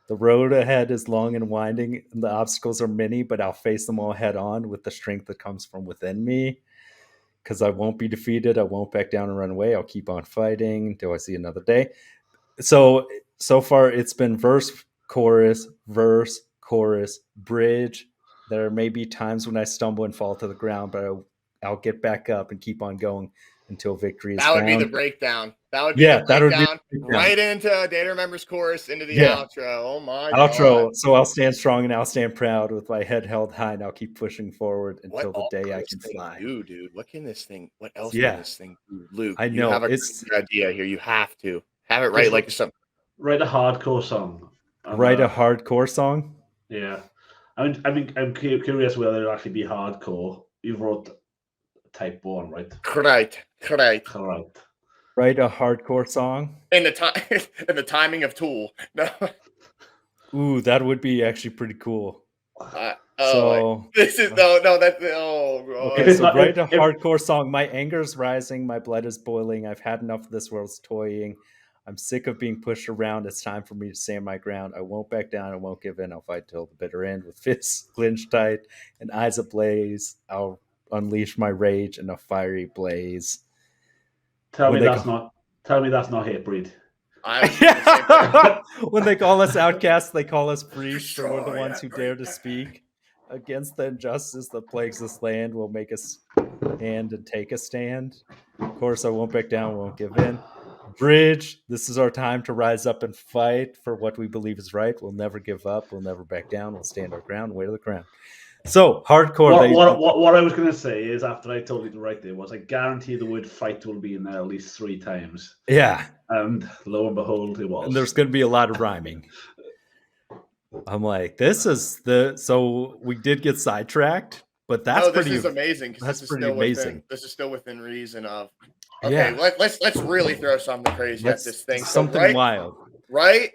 The road ahead is long and winding, and the obstacles are many, but I'll face them all head on with the strength that comes from within me. Because I won't be defeated. I won't back down and run away. I'll keep on fighting until I see another day. So far, it's been verse, chorus, bridge. There may be times when I stumble and fall to the ground, but I'll get back up and keep on going until victory is found. That would be the breakdown. That would be the breakdown. Right into Day to Remember's chorus, into the outro. Oh my outro. God. So I'll stand strong and I'll stand proud with my head held high, and I'll keep pushing forward until the day I can fly. Dude, what can this thing? What else can this thing do, Luke? I know. You have a good idea here. You have to have it right, like something. Write a hardcore song. Write a hardcore song. Yeah, I'm curious whether it'll actually be hardcore. You wrote Type 1, right? Correct. Write a hardcore song. In the timing of Tool. No. Ooh, that would be actually pretty cool. This is no. That's okay. So write a hardcore song. My anger's rising. My blood is boiling. I've had enough of this world's toying. I'm sick of being pushed around. It's time for me to stand my ground. I won't back down. I won't give in. I'll fight till the bitter end with fists clenched tight and eyes ablaze. I'll unleash my rage in a fiery blaze. Tell When me they that's not Hatebreed. I was gonna say that. When they call us outcasts, they call us priests, and we're the Destroy ones who dare to everything. speak against the injustice that plagues this land. Will make us hand and take a stand. Of course, I won't back down, won't give in. Bridge, this is our time to rise up and fight for what we believe is right. We'll never give up. We'll never back down. We'll stand our ground, wear the crown. So hardcore. What I was going to say is, after I told you to write there, was I guarantee the word fight will be in there at least 3 times. Yeah. And lo and behold, it was. And there's going to be a lot of rhyming. I'm like, this is so we did get sidetracked, but that's this is amazing. That's this is pretty still amazing. This is still within reason of. Okay, let's really throw something crazy at this thing. Something wild, right?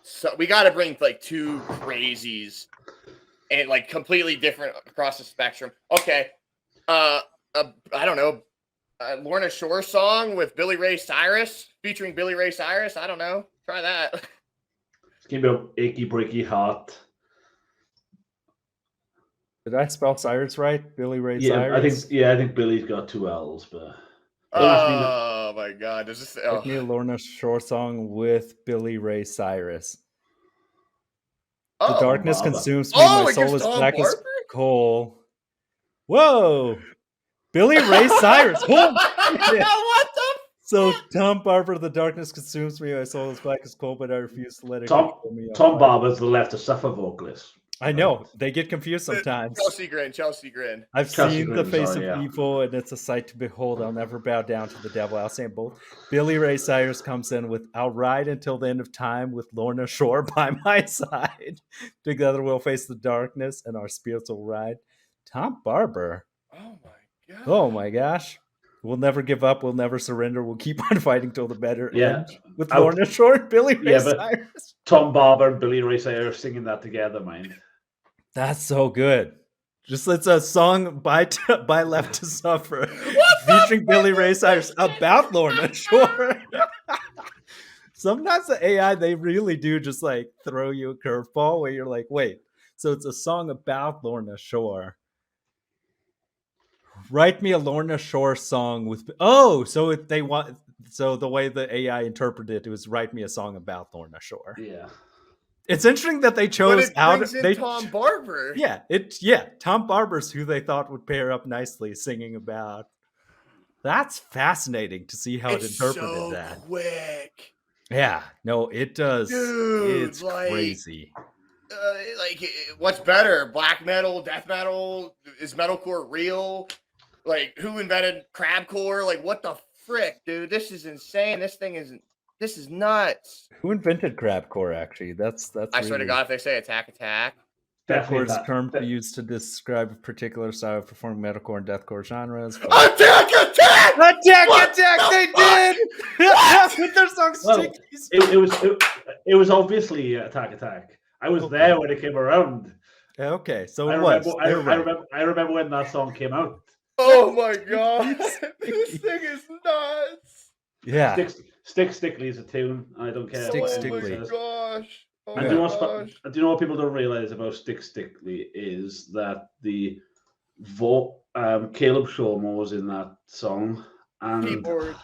So we got to bring like 2 crazies and like completely different across the spectrum. Okay, I don't know, Lorna Shore song with Billy Ray Cyrus featuring Billy Ray Cyrus. I don't know. Try that. It's gonna be an achy breaky heart. Did I spell Cyrus right? Billy Ray Cyrus? I think Billy's got 2 L's, but oh my God. Does this Give me a Lorna Shore song with Billy Ray Cyrus. The darkness consumes me. My soul is black as coal. Whoa! Billy Ray Cyrus. What the? So Tom Barber, the darkness consumes me. My soul is black as coal, but I refuse to let it Tom Barber's the Left to Suffer vocalist. I know. They get confused sometimes. Chelsea Grin. I've seen the face of evil, and it's a sight to behold. I'll never bow down to the devil. I'll say both. Billy Ray Cyrus comes in with, I'll ride until the end of time with Lorna Shore by my side. Together we'll face the darkness, and our spirits will ride. Tom Barber. Oh, my God. Oh, my gosh. We'll never give up. We'll never surrender. We'll keep on fighting till the better end. With Lorna Shore and Billy Ray Cyrus. Tom Barber and Billy Ray Cyrus singing that together, man. That's so good. It's a song by Left to Suffer featuring Billy Ray Cyrus about Lorna Shore. Sometimes the AI, they really do just like throw you a curveball where you're like, wait, so it's a song about Lorna Shore. Write me a Lorna Shore song with so the way the AI interpreted it was write me a song about Lorna Shore. Yeah. It's interesting that they chose Tom Barber. Tom Barber's who they thought would pair up nicely singing about. That's fascinating to see how it interpreted that. Quick. Yeah, no, it does. Dude, it's crazy. What's better? Black metal, death metal? Is metalcore real? Like, who invented crabcore? Like, what the frick, dude? This is insane. This is nuts. Who invented crabcore? Actually, that's. I swear to God, if they say attack. Deathcore is a term used to describe a particular style of performing metalcore and deathcore genres. Attack! They did. With their song Stickies. It was obviously Attack. I was there when it came around. Okay, so I remember when that song came out. Oh my God, this thing is nuts. Yeah. Stickly is a tune. I don't care. Stickly. Oh my gosh. And do you know what people don't realize about Stickly is that the Caleb Shawmore was in that song and keyboard.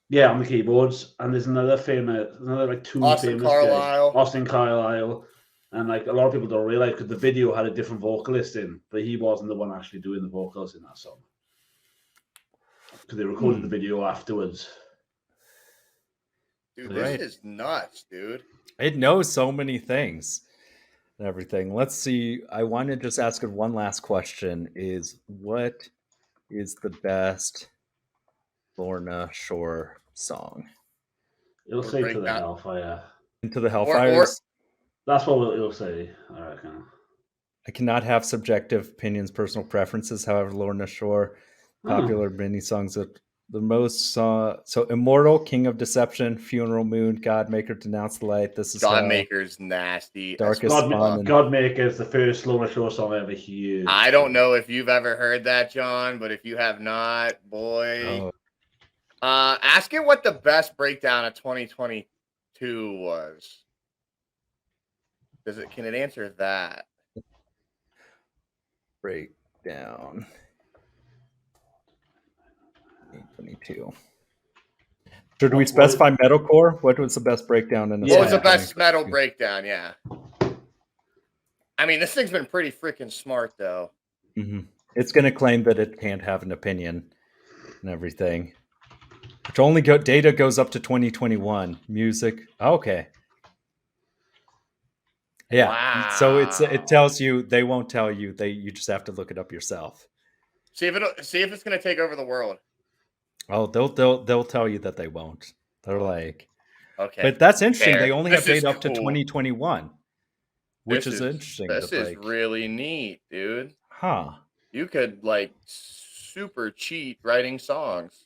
Yeah, on the keyboards. And there's another like 2 famous guys. Austin Carlisle. And like a lot of people don't realize because the video had a different vocalist in, but he wasn't the one actually doing the vocals in that song. Because they recorded the video afterwards. Dude, this is nuts, dude. It knows so many things and everything. Let's see. I want to just ask it one last question is what is the best Lorna Shore song? It'll say To the Hellfire. Into the Hellfires? That's what it'll say, I reckon. I cannot have subjective opinions, personal preferences. However, Lorna Shore, popular many songs that The most so Immortal, King of Deception, Funeral Moon, God Maker, Denounce the Light. This is God Maker's nasty. Darkest Spawn. Godmaker is the first Loner Show song I ever heard. I don't know if you've ever heard that, John, but if you have not, boy. Ask it what the best breakdown of 2022 was. Can it answer that? Breakdown 2022. Should we specify metalcore? What was the best breakdown in the What was the best metal breakdown? Yeah. I mean, this thing's been pretty freaking smart, though. Mm-hmm. It's going to claim that it can't have an opinion and everything. Which only data goes up to 2021. Music. Okay. Yeah. Wow. So it tells you, they won't tell you. You just have to look it up yourself. See if it's going to take over the world. Oh, they'll tell you that they won't. They're like, okay. But that's interesting. Fair. They only have data up to 2021, which is interesting. This is really neat, dude. Huh. You could like super cheat writing songs.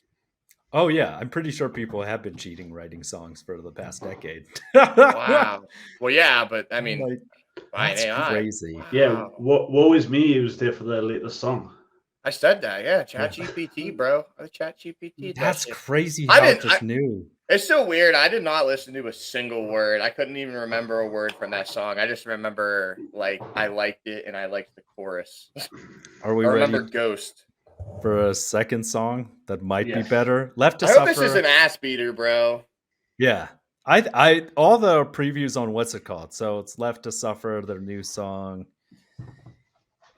Oh yeah, I'm pretty sure people have been cheating writing songs for the past decade. Wow. Well, yeah, but I mean, like, that's crazy. Wow. Yeah, Woe Is Me used it for their latest song. I said that, yeah. ChatGPT, bro. ChatGPT. That's crazy how I just knew. It's so weird. I did not listen to a single word. I couldn't even remember a word from that song. I just remember, like, I liked it and I liked the chorus. Are we I remember ready Ghost. For a second song that might be better? Left to I Suffer. hope this is an ass beater, bro. Yeah. I all the previews on what's it called? So it's Left to Suffer, their new song.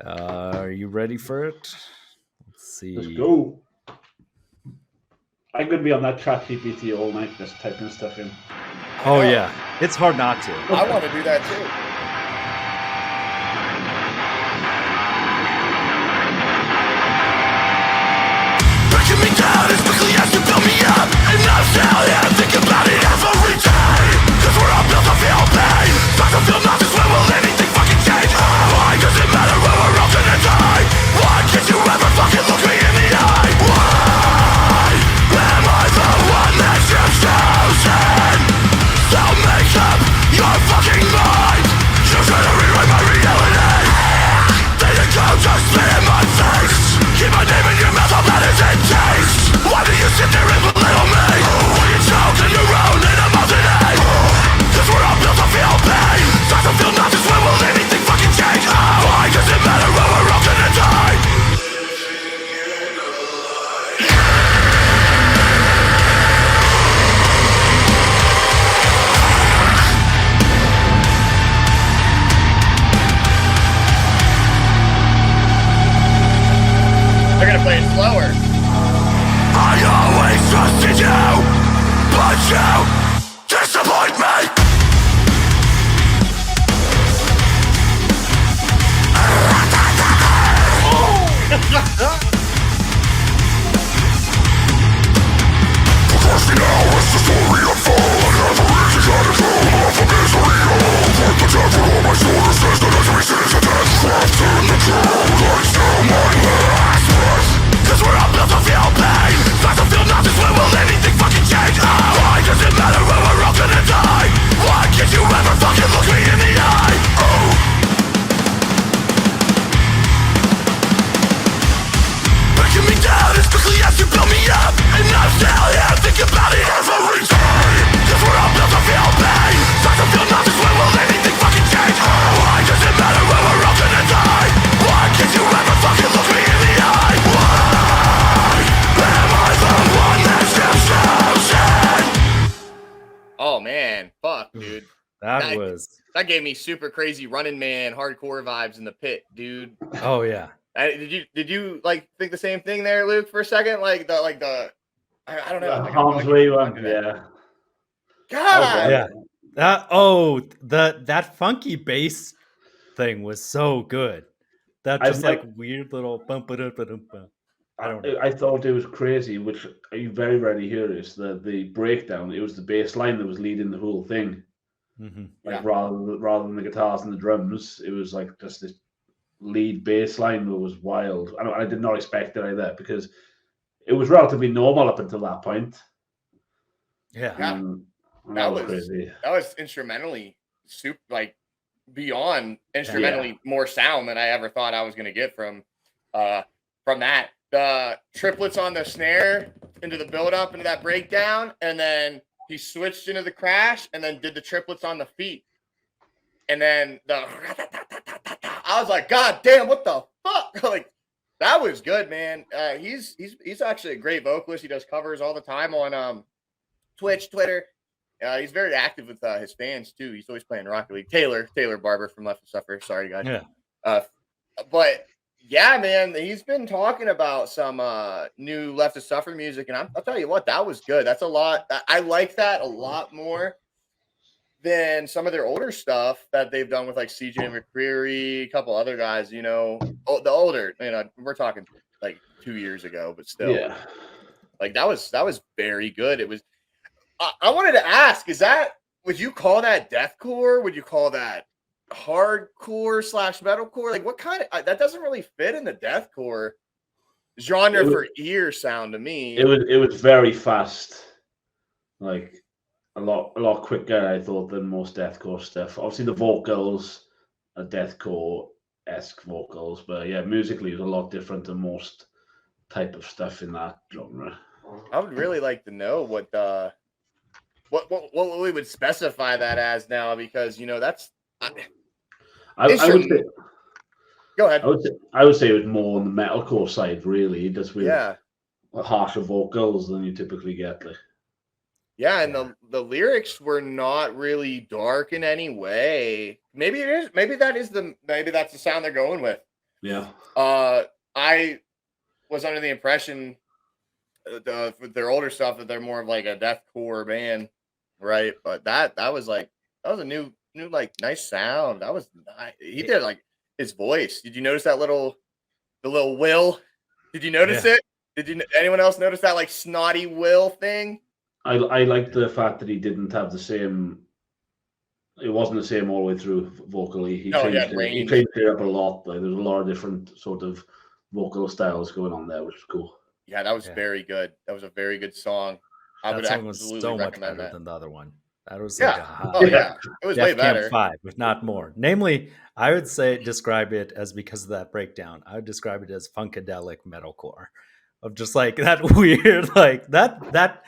Are you ready for it? Let's see. Let's go. I'm gonna be on that ChatGPT all night, just typing stuff in. Oh yeah, it's hard not to. I want to do that too. Breaking me down as quickly as you build me up, and I'm still here thinking about it every day. 'Cause we're all built to feel pain, try to feel nothing. When will anything fucking change? Why does it matter when we're all gonna die? Why can't you ever fucking look me in the eye? Why am I the one that you've chosen? So make up your fucking mind. You try to rewrite my reality. They didn't go just spit in my face. Keep my name in your mouth, all that is it taste. Why do you sit there and belittle me? When you choke in your own animosity? 'Cause we're all built to feel pain, try to feel nothing. When will anything fucking change? Why does it matter when we're all gonna die? They're gonna play it slower. I always trusted you, but you disappoint me. Because the hours the story unfold, never easy out of control, of a misery. Put the devil on my shoulders, says that every sin is a death trapped in the cold. I still my last breath. 'Cause we're all built to feel pain, try to feel nothing. When will anything fucking change? Why does it matter when we're all gonna die? Why can't you ever fucking look me in the eye? Oh. Breaking me down as quickly as you build me up, and I'm still here thinking about it every day. 'Cause we're all built to feel pain, try to feel nothing. When will anything fucking change? Why does it matter when we're all gonna die? Why can't you ever fucking look me in the eye? Why am I the one that you've chosen? Oh man, fuck, dude. That gave me super crazy Running Man hardcore vibes in the pit, dude. Oh yeah. Did you like think the same thing there, Luke, for a second? I don't know. Harm's Way one, yeah. God. Yeah. That funky bass thing was so good. That just weird little bump. I don't know. I thought it was crazy, which you very rarely hear is the breakdown. It was the bass line that was leading the whole thing. Mm-hmm. Rather than the guitars and the drums, it was like just this lead bass line that was wild. I did not expect it like that, because it was relatively normal up until that point. Yeah. And that That was was crazy. that was instrumentally super, like beyond instrumentally more sound than I ever thought I was gonna get from that. The triplets on the snare into the build up into that breakdown, and then he switched into the crash and then did the triplets on the feet. And then I was like, God damn, what the fuck? Like, that was good, man. He's actually a great vocalist. He does covers all the time on Twitch, Twitter. He's very active with his fans too. He's always playing Rocket League. Taylor Barber from Left to Suffer. Sorry, guys. Yeah. But yeah, man, he's been talking about some new Left to Suffer music, and I'll tell you what, that was good. That's a lot. I like that a lot more than some of their older stuff that they've done with like CJ McCreary, a couple other guys. You know, the older. You know, we're talking like 2 years ago, but still, like that was very good. It was. I wanted to ask: would you call that deathcore? Would you call that hardcore / metalcore? Like, what kind of that doesn't really fit in the deathcore genre for ear sound to me. It was very fast, like a lot quicker, I thought, than most deathcore stuff. Obviously, the vocals are deathcore-esque vocals, but yeah, musically, it was a lot different than most type of stuff in that genre. I would really like to know what we would specify that as now, because you know that's. I would say, go ahead. I would say it was more on the metalcore side, really, just with harsher vocals than you typically get. Like. Yeah, and the lyrics were not really dark in any way. Maybe it is. Maybe that's the sound they're going with. Yeah. I was under the impression with their older stuff that they're more of like a deathcore band, right? But that was a new like nice sound. That was nice. He did like his voice. Did you notice the little Will? Did you notice it? Did anyone else notice that like snotty Will thing? I liked the fact that he didn't have the same. It wasn't the same all the way through vocally. He changed it up a lot. Like, there's a lot of different sort of vocal styles going on there, which was cool. Yeah, that was very good. That was a very good song. I would absolutely so much recommend better that. than the other one. That was it was way better. Camp 5, if not more. Namely, I would describe it as, because of that breakdown, I would describe it as funkadelic metalcore, of just like that weird, like that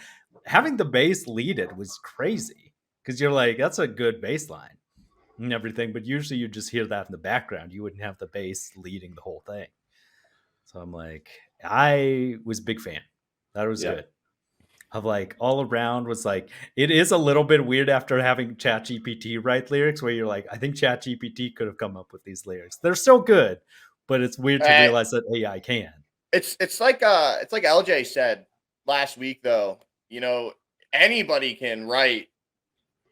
having the bass lead it was crazy, because you're like, that's a good bass line and everything, but usually you just hear that in the background. You wouldn't have the bass leading the whole thing. So I'm like, I was a big fan. That was good. Of like all around was like, it is a little bit weird after having ChatGPT write lyrics, where you're like, I think ChatGPT could have come up with these lyrics. They're still good, but it's weird to realize that AI can. It's like LJ said last week, though. You know, anybody can write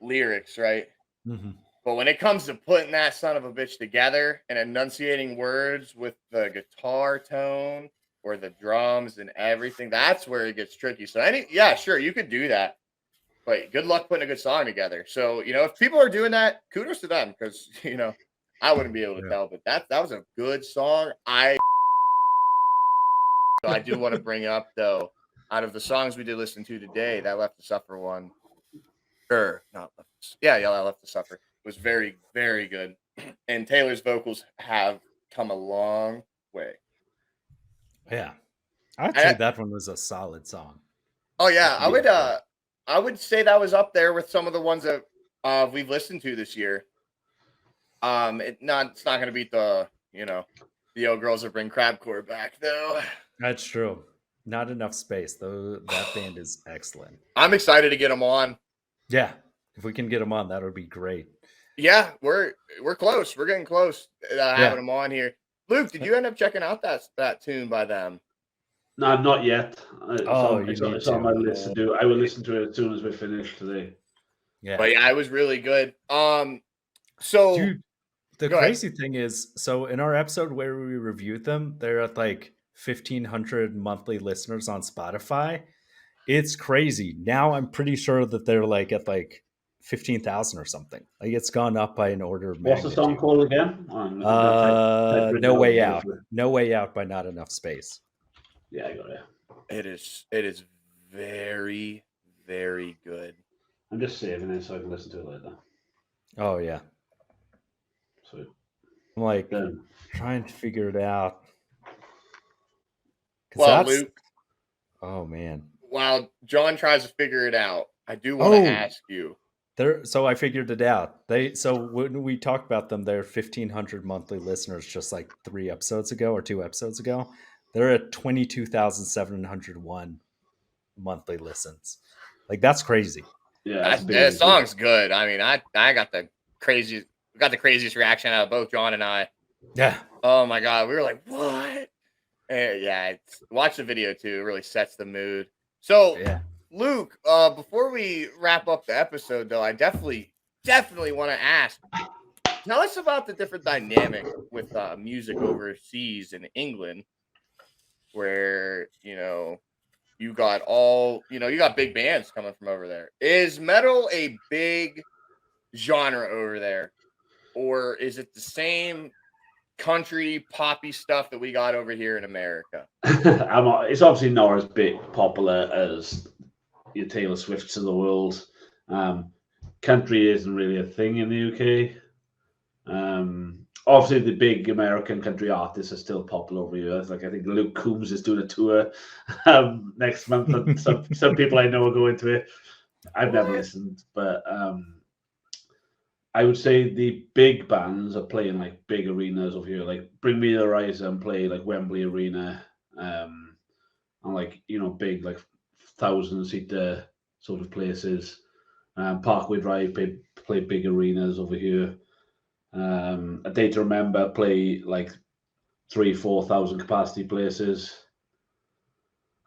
lyrics, right? Mm-hmm. But when it comes to putting that son of a bitch together and enunciating words with the guitar tone or the drums and everything, that's where it gets tricky. So sure, you could do that, but good luck putting a good song together. So, you know, if people are doing that, kudos to them, because, you know, I wouldn't be able to tell, but that was a good song. I do want to bring up, though, out of the songs we did listen to today, that Left to Suffer one, Left to Suffer, was very, very good. And Taylor's vocals have come a long way. Yeah, I'd say that one was a solid song. Oh yeah, I would say that was up there with some of the ones that we've listened to this year. It's not going to beat the old girls that bring crabcore back, though. That's true. Not enough space, though. That band is excellent. I'm excited to get them on. Yeah, if we can get them on, that would be great. Yeah, we're close. We're getting close having them on here. Luke, did you end up checking out that tune by them? No, not yet. It's on my list to do. I will listen to it as soon as we finish today. Yeah, but yeah, it was really good. So dude, the crazy thing is, so in our episode where we reviewed them, they're at like 1,500 monthly listeners on Spotify. It's crazy. Now I'm pretty sure that they're like at like 15,000 or something. Like, it's gone up by an order of magnitude. What's the song called again? No Way Out. No Way Out by Not Enough Space. Yeah, I got it. It is very, very good. I'm just saving it so I can listen to it later. Oh yeah. So I'm like then, trying to figure it out. Well, That's Luke, oh man. while John tries to figure it out, I do want to Oh, ask you. so I figured it out. When we talked about them, they're 1,500 monthly listeners just like 3 episodes ago or 2 episodes ago. They're at 22,701 monthly listens. Like that's crazy. yeah, it's a big That increase. song's good. I mean, I got the craziest reaction out of both John and I. Yeah. Oh my god, we were like, what? Yeah, watch the video too. It really sets the mood. So, Yeah. Luke, before we wrap up the episode, though, I definitely want to ask. Tell us about the different dynamic with music overseas in England, where you got you got big bands coming from over there. Is metal a big genre over there, or is it the same country poppy stuff that we got over here in America? It's obviously not as big popular as your Taylor Swifts of the world. Country isn't really a thing in the UK. Obviously, the big American country artists are still popular over here. Like I think Luke Combs is doing a tour next month, and some people I know are going to it. I've never listened, but I would say the big bands are playing like big arenas over here. Like Bring Me the Horizon play like Wembley Arena, and like big like 1,000-seater sort of places. Parkway Drive play big arenas over here. A Day to Remember play like 3,000-4,000 capacity places.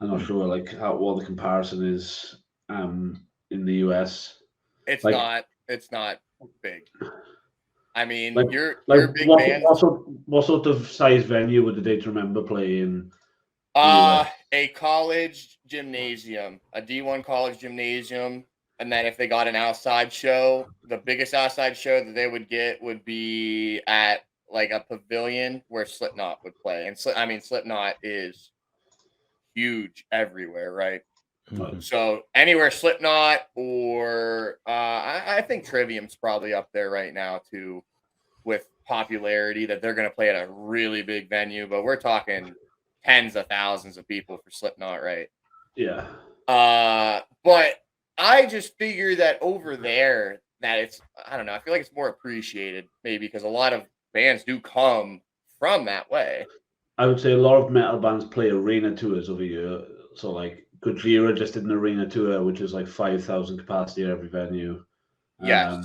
I'm not sure like what the comparison is in the US. It's Like not. It's not big. I mean, like your big bands. what sort of size venue would the Day to Remember play in the US? A college gymnasium, a D1 college gymnasium, and then if they got an outside show, the biggest outside show that they would get would be at like a pavilion where Slipknot would play. And Slipknot is huge everywhere, right? Mhm. So anywhere Slipknot or I think Trivium's probably up there right now too with popularity that they're going to play at a really big venue, but we're talking tens of thousands of people for Slipknot, right? Yeah. But I just figure that over there that I don't know, I feel like it's more appreciated maybe because a lot of bands do come from that way. I would say a lot of metal bands play arena tours over here. So like Gojira just did an arena tour, which is like 5,000 capacity at every venue. Yes.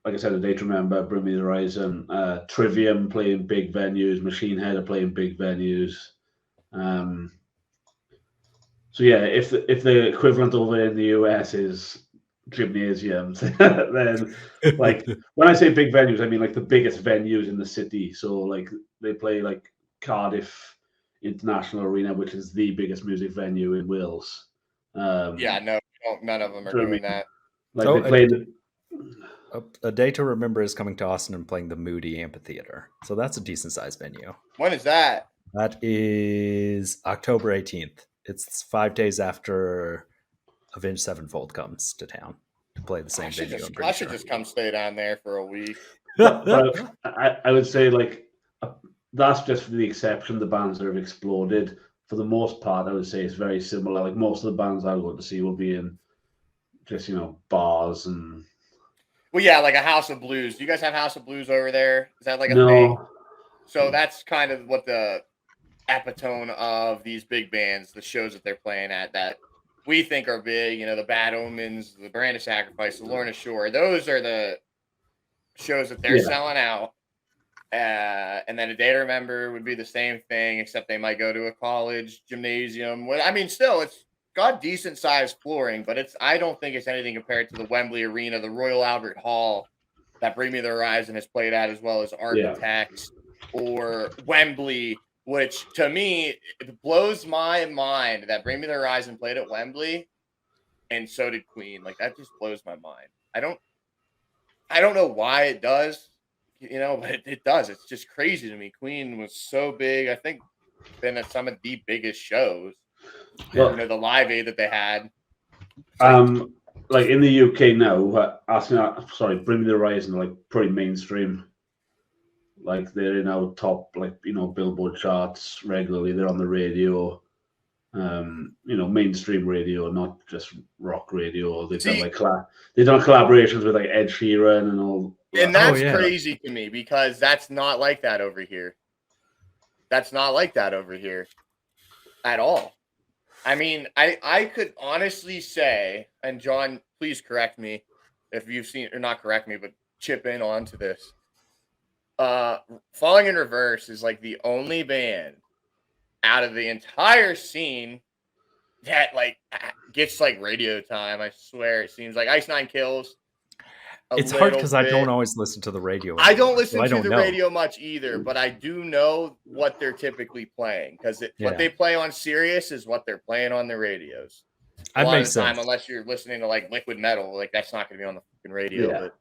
Like I said, A Day to Remember, Bring Me the Horizon, Trivium playing big venues, Machine Head are playing big venues. So yeah, if the equivalent over in the US is gymnasiums, then like when I say big venues, I mean like the biggest venues in the city. So like they play like Cardiff International Arena, which is the biggest music venue in Wales. Yeah, no, none of them are doing that. Like Oh, they play A Day to Remember is coming to Austin and playing the Moody Amphitheater. So that's a decent sized venue. When is that? That is October 18th. It's 5 days after Avenged Sevenfold comes to town to play the same venue. I should just come stay down there for a week. but I would say like that's just for the exception. The bands that have exploded, for the most part, I would say it's very similar. Like most of the bands I go to see will be in just bars and. Well, yeah, like a House of Blues. Do you guys have House of Blues over there? Is that like a No. thing? So that's kind of what the epitome of these big bands, the shows that they're playing at that we think are big, the Bad Omens, the Brand of Sacrifice, the Lorna Shore. Those are the shows that they're selling out. And then A Day to Remember would be the same thing, except they might go to a college gymnasium. Well, I mean, still, it's got decent sized flooring, but I don't think it's anything compared to the Wembley Arena, the Royal Albert Hall that Bring Me the Horizon has played at, as well as Architects or Wembley, which to me it blows my mind that Bring Me the Horizon played at Wembley, and so did Queen. Like that just blows my mind. I don't know why it does, but it does. It's just crazy to me. Queen was so big. I think been at some of the biggest shows. Well, you know, the Live Aid that they had. Like in the UK now, Bring Me the Horizon are like pretty mainstream. Like they're in our top, like Billboard charts regularly. They're on the radio, mainstream radio, not just rock radio. They've done See, they've done collaborations with like Ed Sheeran and all. and That. that's crazy to me because that's not like that over here. That's not like that over here at all. I mean, I could honestly say, and John, please correct me if you've seen, or not correct me, but chip in onto this. Falling in Reverse is like the only band out of the entire scene that like gets like radio time. I swear, it seems like Ice Nine Kills. It's hard because I don't always listen to the radio anymore, I don't listen to the know. radio much either, but I do know what they're typally playing because what they play on Sirius is what they're playing on the radios. A lot of the time, unless you're listening to like liquid metal, like that's not going to be on the fucking radio. Yeah. But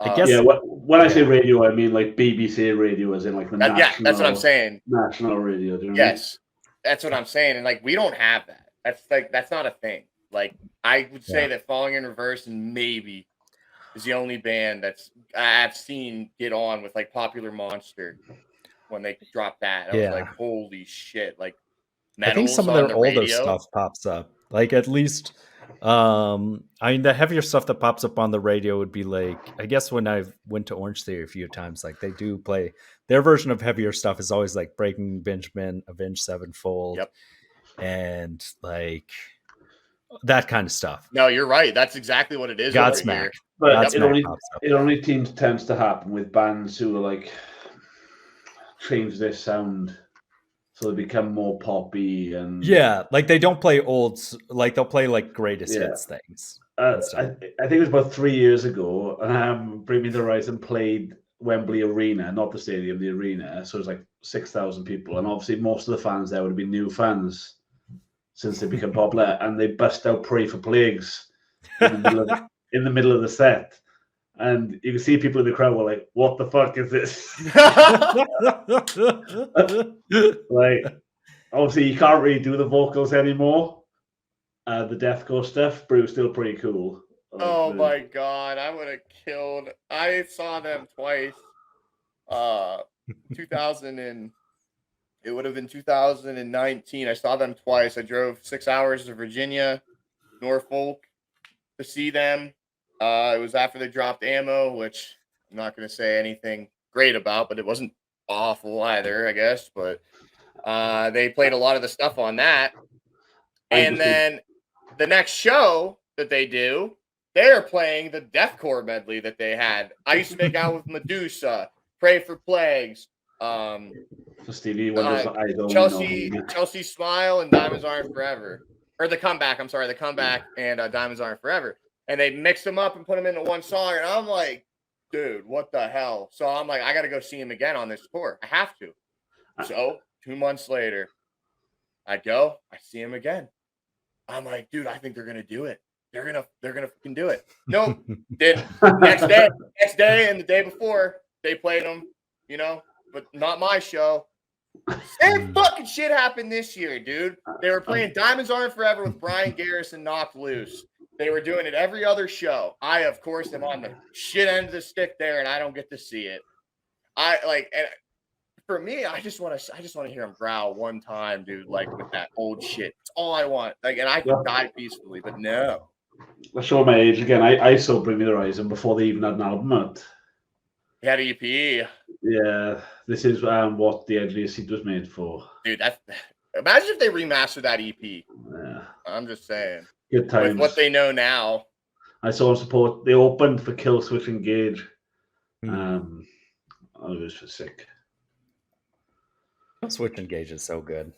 I guess when I say radio, I mean like BBC radio, as in like the national. Yeah, that's what I'm saying. National radio. Do you know yes, that's what I'm saying, and like we don't have that. That's not a thing. Like I would say that Falling in Reverse and maybe is the only band I've seen get on with like Popular Monster when they dropped that. I was like, holy shit! Like, I think some of their older stuff pops up. Like at least, I mean, the heavier stuff that pops up on the radio would be like, I guess when I went to Orange Theory a few times, like they do play their version of heavier stuff is always like Breaking Benjamin, Avenged Sevenfold, and like that kind of stuff. No, you're right. That's exactly what it is. Godsmack. But it only tends to happen with bands who are like change their sound so they become more poppy and like they don't play olds, like they'll play like greatest hits things. I think it was about 3 years ago. Bring Me the Horizon played Wembley Arena, not the stadium, the arena. So it was like 6,000 people, and obviously most of the fans there would have been new fans since they become popular, and they bust out "Pray for Plagues" in the middle of the set. And you can see people in the crowd were like, "What the fuck is this?" Like, obviously, you can't really do the vocals anymore. The deathcore stuff, but it was still pretty cool. Like, my god, I would have killed. I saw them twice. 2000 and it would have been 2019. I saw them twice. I drove 6 hours to Virginia, Norfolk, to see them. It was after they dropped Ammo, which I'm not going to say anything great about, but it wasn't awful either, I guess. But they played a lot of the stuff on that. And then the next show that they do, they're playing the deathcore medley that they had. I used to make out with Medusa, Pray for Plagues, for Stevie Chelsea Smile, and Diamonds Aren't Forever. Or the Comeback, I'm sorry, the Comeback and Diamonds Aren't Forever. And they mixed them up and put them into one song. And I'm like, dude, what the hell? So I'm like, I got to go see him again on this tour. I have to. So 2 months later, I go, I see him again. I'm like, dude, I think they're going to do it. They're going to fucking do it. Nope. Did next day and the day before, they played them, but not my show. Same fucking shit happened this year, dude. They were playing Diamonds Aren't Forever with Brian Garrison Knocked Loose. They were doing it every other show. I, of course, am on the shit end of the stick there, and I don't get to see it. And for me, I just want to hear him growl one time, dude, like with that old shit. It's all I want. Like, and I can die peacefully, but no. I'll show my age again. I saw Bring Me the Horizon before they even had an album out. He had an EP. Yeah, this is what the Edgiest Seat was made for. Dude, imagine if they remastered that EP. Yeah. I'm just saying. Good times. With what they know now. I saw them support. They opened for Killswitch Engage. I was just sick. Killswitch Engage is so good.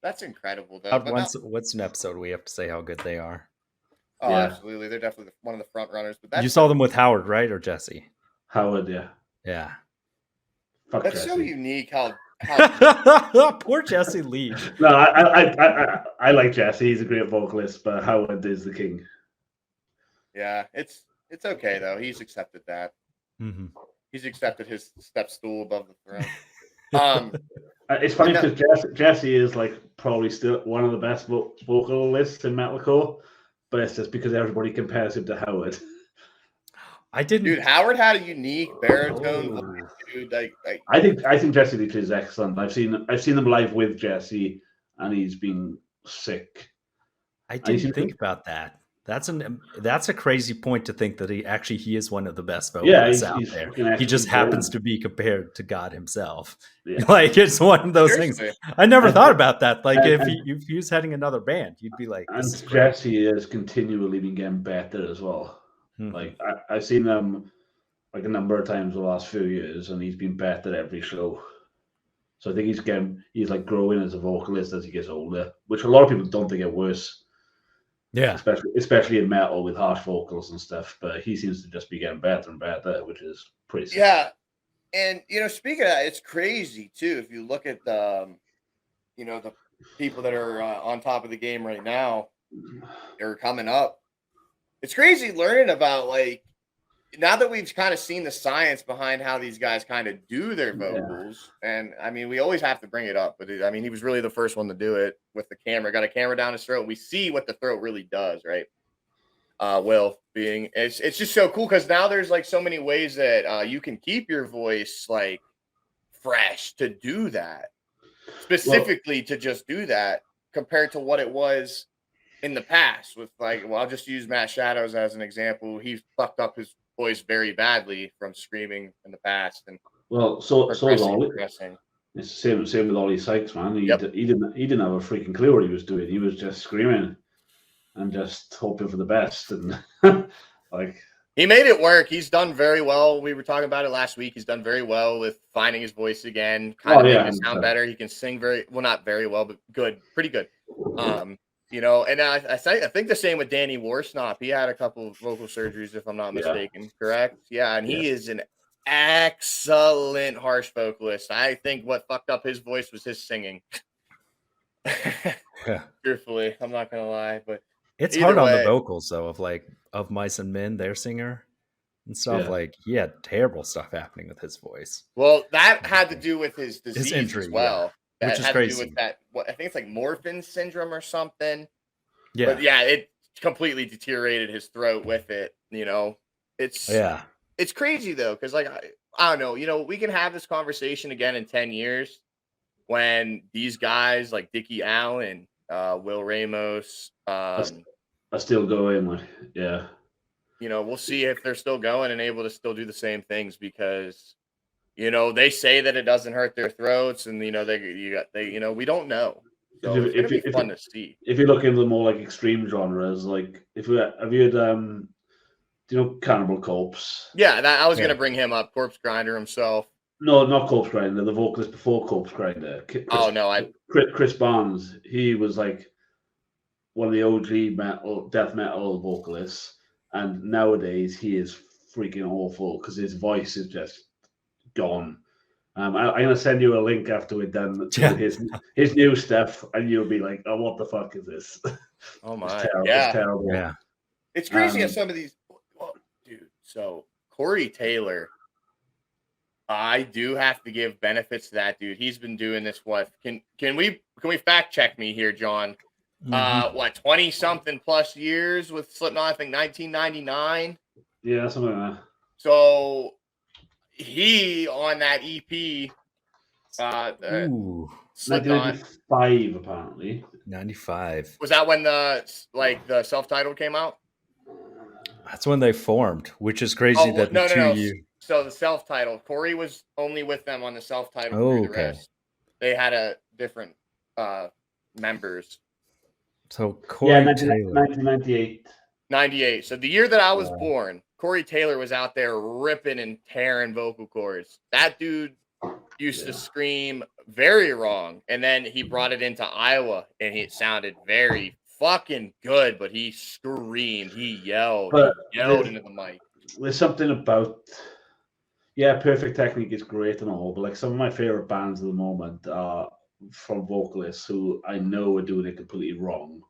That's incredible, though. What's an episode we have to say how good they are? Oh, yeah. Absolutely. They're definitely one of the front runners. But you saw them with Howard, right? Or Jesse? Howard, yeah. Yeah. Fuck that's Jesse. so unique how poor Jesse Lee. No, I like Jesse. He's a great vocalist, but Howard is the king. Yeah, it's okay though. He's accepted that. Mm-hmm. He's accepted his step stool above the throne. It's funny because Jesse is like probably still one of the best vocalists in metalcore, but it's just because everybody compares him to Howard. I didn't. Dude, Howard had a unique baritone voice, dude. I think Jesse Leach is excellent. I've seen him live with Jesse, and he's been sick. I didn't think about that. That's a crazy point to think that he is one of the best vocalists out there. He just happens to be compared to God himself. Yeah. Like it's one of those things. I never thought about that. Like if he was heading another band, you'd be like, this is Jesse has continually been getting better as well. Mm-hmm. Like I've seen him like a number of times the last few years, and he's been better every show. So I think he's like growing as a vocalist as he gets older, which a lot of people don't think get worse. Yeah, especially in metal with harsh vocals and stuff. But he seems to just be getting better and better, which is pretty sick. Yeah, and speaking of that, it's crazy too. If you look at the people that are on top of the game right now, they're coming up. It's crazy learning about like now that we've kind of seen the science behind how these guys kind of do their vocals. And I mean, we always have to bring it up, but I mean, he was really the first one to do it with the camera, got a camera down his throat. We see what the throat really does, right? Will being, it's just so cool. Cause now there's like so many ways that you can keep your voice like fresh to do that, specifically to just do that compared to what it was in the past with like, well, I'll just use Matt Shadows as an example. He fucked up his voice very badly from screaming in the past, and so is Ollie. It's the same with Ollie Sykes, man. He didn't have a freaking clue what he was doing. He was just screaming and just hoping for the best, and like he made it work. He's done very well. We were talking about it last week. He's done very well with finding his voice again, kind of making it sound better. He can sing not very well, but good, pretty good. And I think the same with Danny Warsnop. He had a couple of vocal surgeries, if I'm not mistaken. Correct? Yeah, and he is an excellent harsh vocalist. I think what fucked up his voice was his singing. Truthfully, I'm not gonna lie, but it's hard on the vocals though. Of Mice and Men, their singer and stuff. Like he had terrible stuff happening with his voice. Well, that had to do with his disease his injury, as well. Yeah. Which is crazy. To do with that, I think it's like Morphin syndrome or something. Yeah, but it completely deteriorated his throat with it. It's crazy though, because like I don't know. We can have this conversation again in 10 years when these guys like Dickie Allen, Will Ramos, are still going. Like, yeah. We'll see if they're still going and able to still do the same things because. They say that it doesn't hurt their throats, and we don't know. So it's gonna be fun to see. If you look into the more like extreme genres, like have you heard do you know Cannibal Corpse? Yeah, I was gonna bring him up. Corpse Grinder himself. No, not Corpse Grinder. The vocalist before Corpse Grinder. Chris Barnes. He was like one of the OG death metal vocalists, and nowadays he is freaking awful because his voice is just gone. I'm gonna send you a link after we're done to his new stuff, and you'll be like, "Oh, what the fuck is this?" Oh my, it's terrible. Yeah, it's crazy how some of these. Well, dude, so Corey Taylor, I do have to give benefits to that dude. He's been doing this. What can we fact check me here, John? 20 something plus years with Slipknot? I think 1999. Yeah, something like that. So. He on that EP, 1995 apparently. 95. Was that when the self-titled came out? That's when they formed, which is crazy. No. So the self-titled, Corey was only with them on the self-titled. The rest. They had a different members. So Corey Taylor. 1998. 98. So the year that I was born. Corey Taylor was out there ripping and tearing vocal cords. That dude used to scream very wrong. And then he brought it into Iowa and it sounded very fucking good, but he screamed. He yelled. Into the mic. There's something about Perfect Technique is great and all, but like some of my favorite bands at the moment are from vocalists who I know are doing it completely wrong,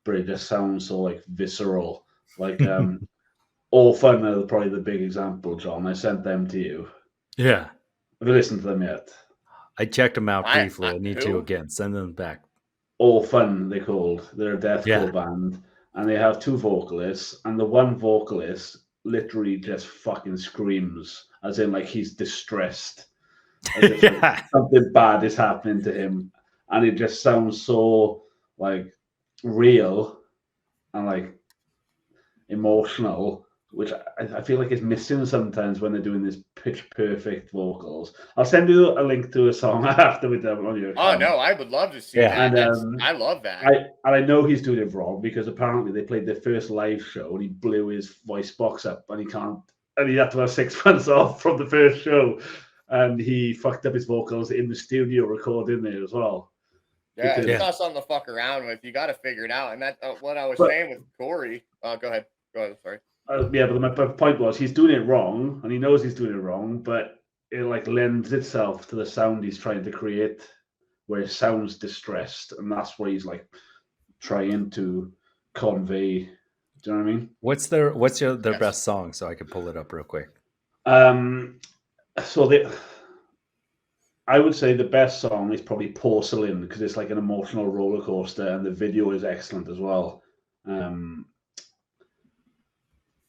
but it just sounds so like visceral. Like All Fun are probably the big example, John. I sent them to you. Yeah. Have you listened to them yet? I checked them out briefly. I need to who? again. Send them back. All Fun, they're called. They're a deathcore band, and they have two vocalists, and the one vocalist literally just fucking screams, as in like he's distressed, as if like, Yeah. something bad is happening to him, and it just sounds so like real and like emotional, which I feel like is missing sometimes when they're doing this pitch perfect vocals. I'll send you a link to a song after we're done on your Oh account. no, I would love to see Yeah. that. And I love that. I know he's doing it wrong because apparently they played their first live show and he blew his voice box up and he had to have 6 months off from the first show, and he fucked up his vocals in the studio recording there as well. Yeah, Because it's not something to fuck around with. You got to figure it out. And that what I was But- saying with Corey. Go ahead. Sorry. yeah, but my point was he's doing it wrong and he knows he's doing it wrong, but it like lends itself to the sound he's trying to create, where it sounds distressed, and that's what he's like trying to convey. Do you know what I mean? What's their Yes. best song so I can pull it up real quick? So I would say the best song is probably Porcelain because it's like an emotional roller coaster, and the video is excellent as well.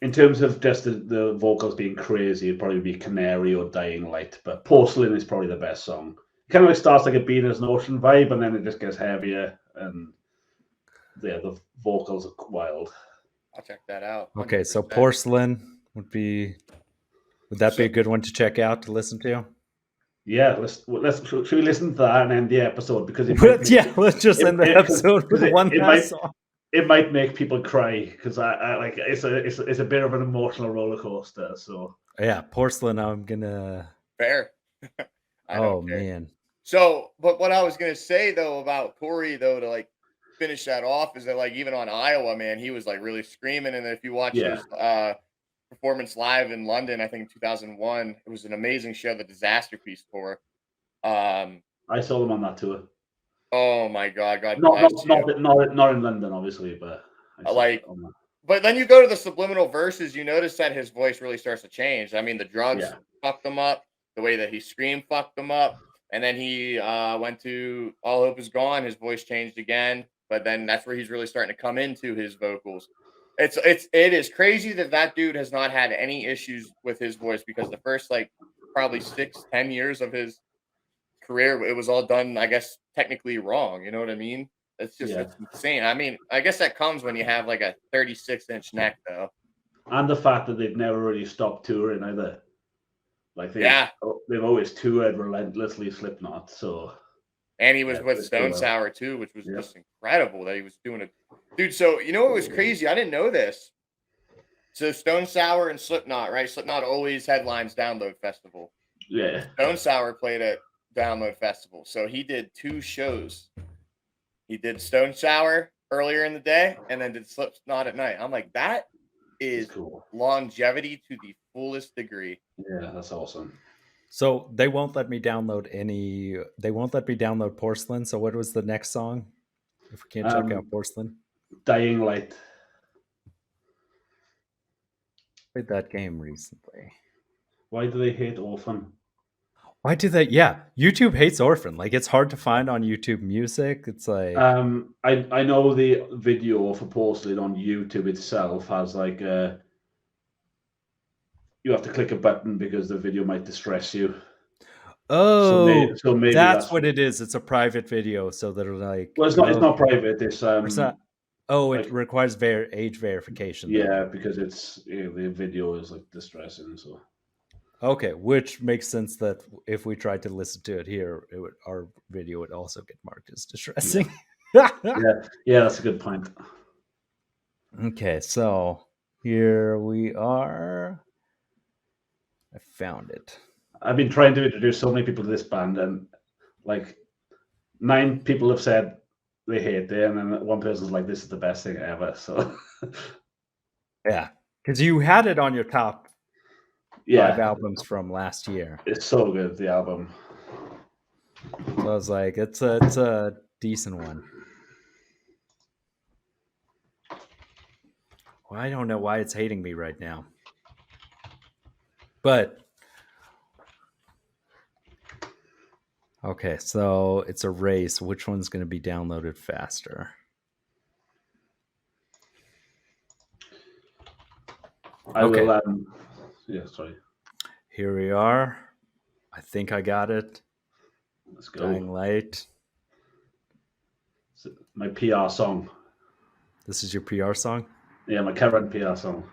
In terms of just the vocals being crazy, it'd probably be Canary or Dying Light, but Porcelain is probably the best song. It kind of like starts like a Being as an Ocean vibe, and then it just gets heavier, and yeah, the vocals are wild. I'll check that out. Okay, so 100%. Porcelain would be a good one to check out to listen to? Yeah, should we listen to that and end the episode because Let's just end the episode with one last song. It might make people cry because I like it's a bit of an emotional roller coaster. So Yeah, Porcelain. I'm gonna. Fair. I don't care. Man. So, but what I was gonna say though about Corey though to like finish that off is that like even on Iowa, man, he was like really screaming. And if you watch his performance live in London, I think in 2001, it was an amazing show, the Disaster Piece tour. I saw them on that tour. Oh my God, not in London, obviously, but but then you go to the Subliminal Verses, you notice that his voice really starts to change. I mean, the drugs fucked him up, the way that he screamed fucked him up, and then he went to All Hope Is Gone. His voice changed again, but then that's where he's really starting to come into his vocals. It is crazy that dude has not had any issues with his voice because the first like probably 6-10 years of his career, it was all done, I guess, technically wrong. You know what I mean? It's just it's insane. I mean, I guess that comes when you have like a 36-inch neck, though. And the fact that they've never really stopped touring either. Like they've always toured relentlessly, Slipknot. So. And he was with Stone Sour too, which was just incredible that he was doing it. Dude, so you know what was crazy? I didn't know this. So Stone Sour and Slipknot, right? Slipknot always headlines Download Festival. Yeah. Stone Sour played at Download Festival. So he did 2 shows. He did Stone Sour earlier in the day and then did Slipknot at night. I'm like, that is cool. Longevity to the fullest degree. Yeah, that's awesome. So they won't let me download Porcelain. So what was the next song? If we can't check out Porcelain. Dying Light. Played that game recently. Why do they hate Orphan? Why do they? Yeah, YouTube hates Orphan. Like it's hard to find on YouTube Music. It's like I know the video for Porcelain on YouTube itself has like you have to click a button because the video might distress you. Oh, so maybe that's what it is. It's a private video, so they're like. Well, it's not private. It's not. Oh, it requires age verification. Yeah, because it's the video is like distressing. So. Okay, which makes sense that if we tried to listen to it here, our video would also get marked as distressing. Yeah, that's a good point. Okay, so here we are. I found it. I've been trying to introduce so many people to this band, and like 9 people have said they hate it, and then one person's like, "This is the best thing ever." So, yeah, because you had it on your top 5 albums from last year. It's so good, the album. So I was like, it's a decent one. Well, I don't know why it's hating me right now, but Okay, so it's a race. Which one's going to be downloaded faster? I Okay. will. Yeah, sorry. Here we are. I think I got it. Let's go. Dying Light. My PR song. This is your PR song? Yeah, my current PR song.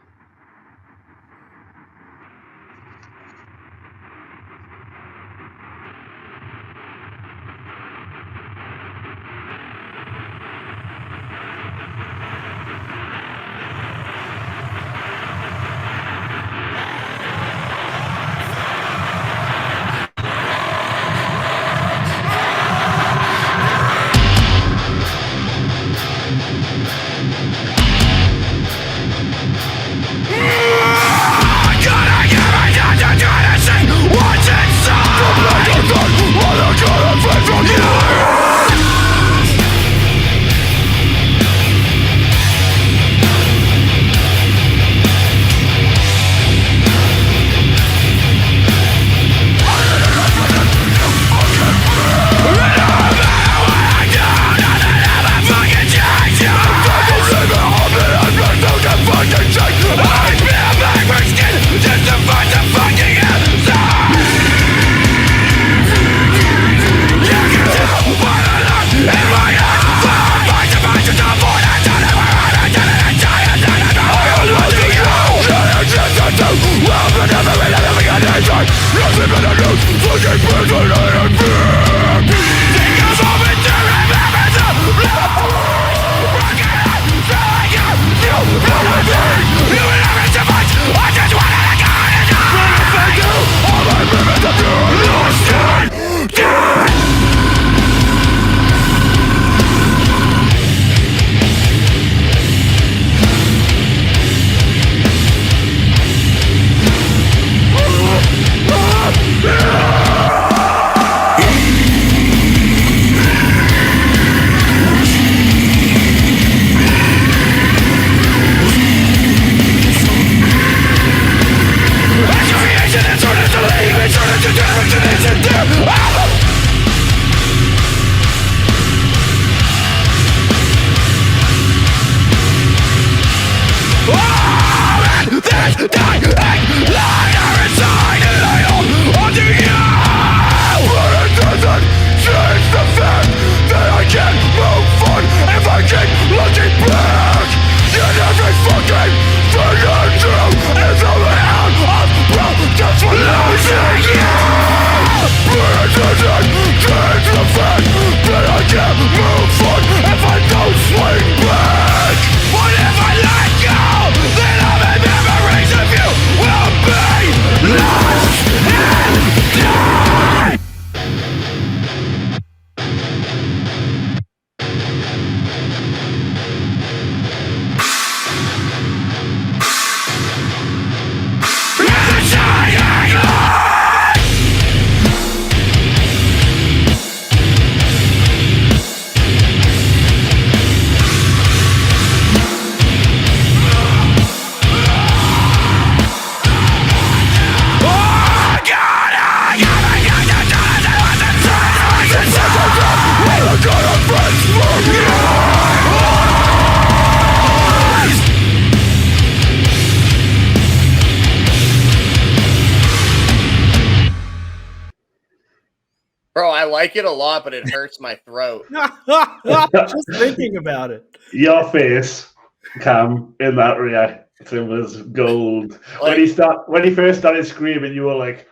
Bro, I like it a lot, but it hurts my throat. Just thinking about it. Your face, Cam, in that reaction was gold. Like- when he first started screaming, you were like,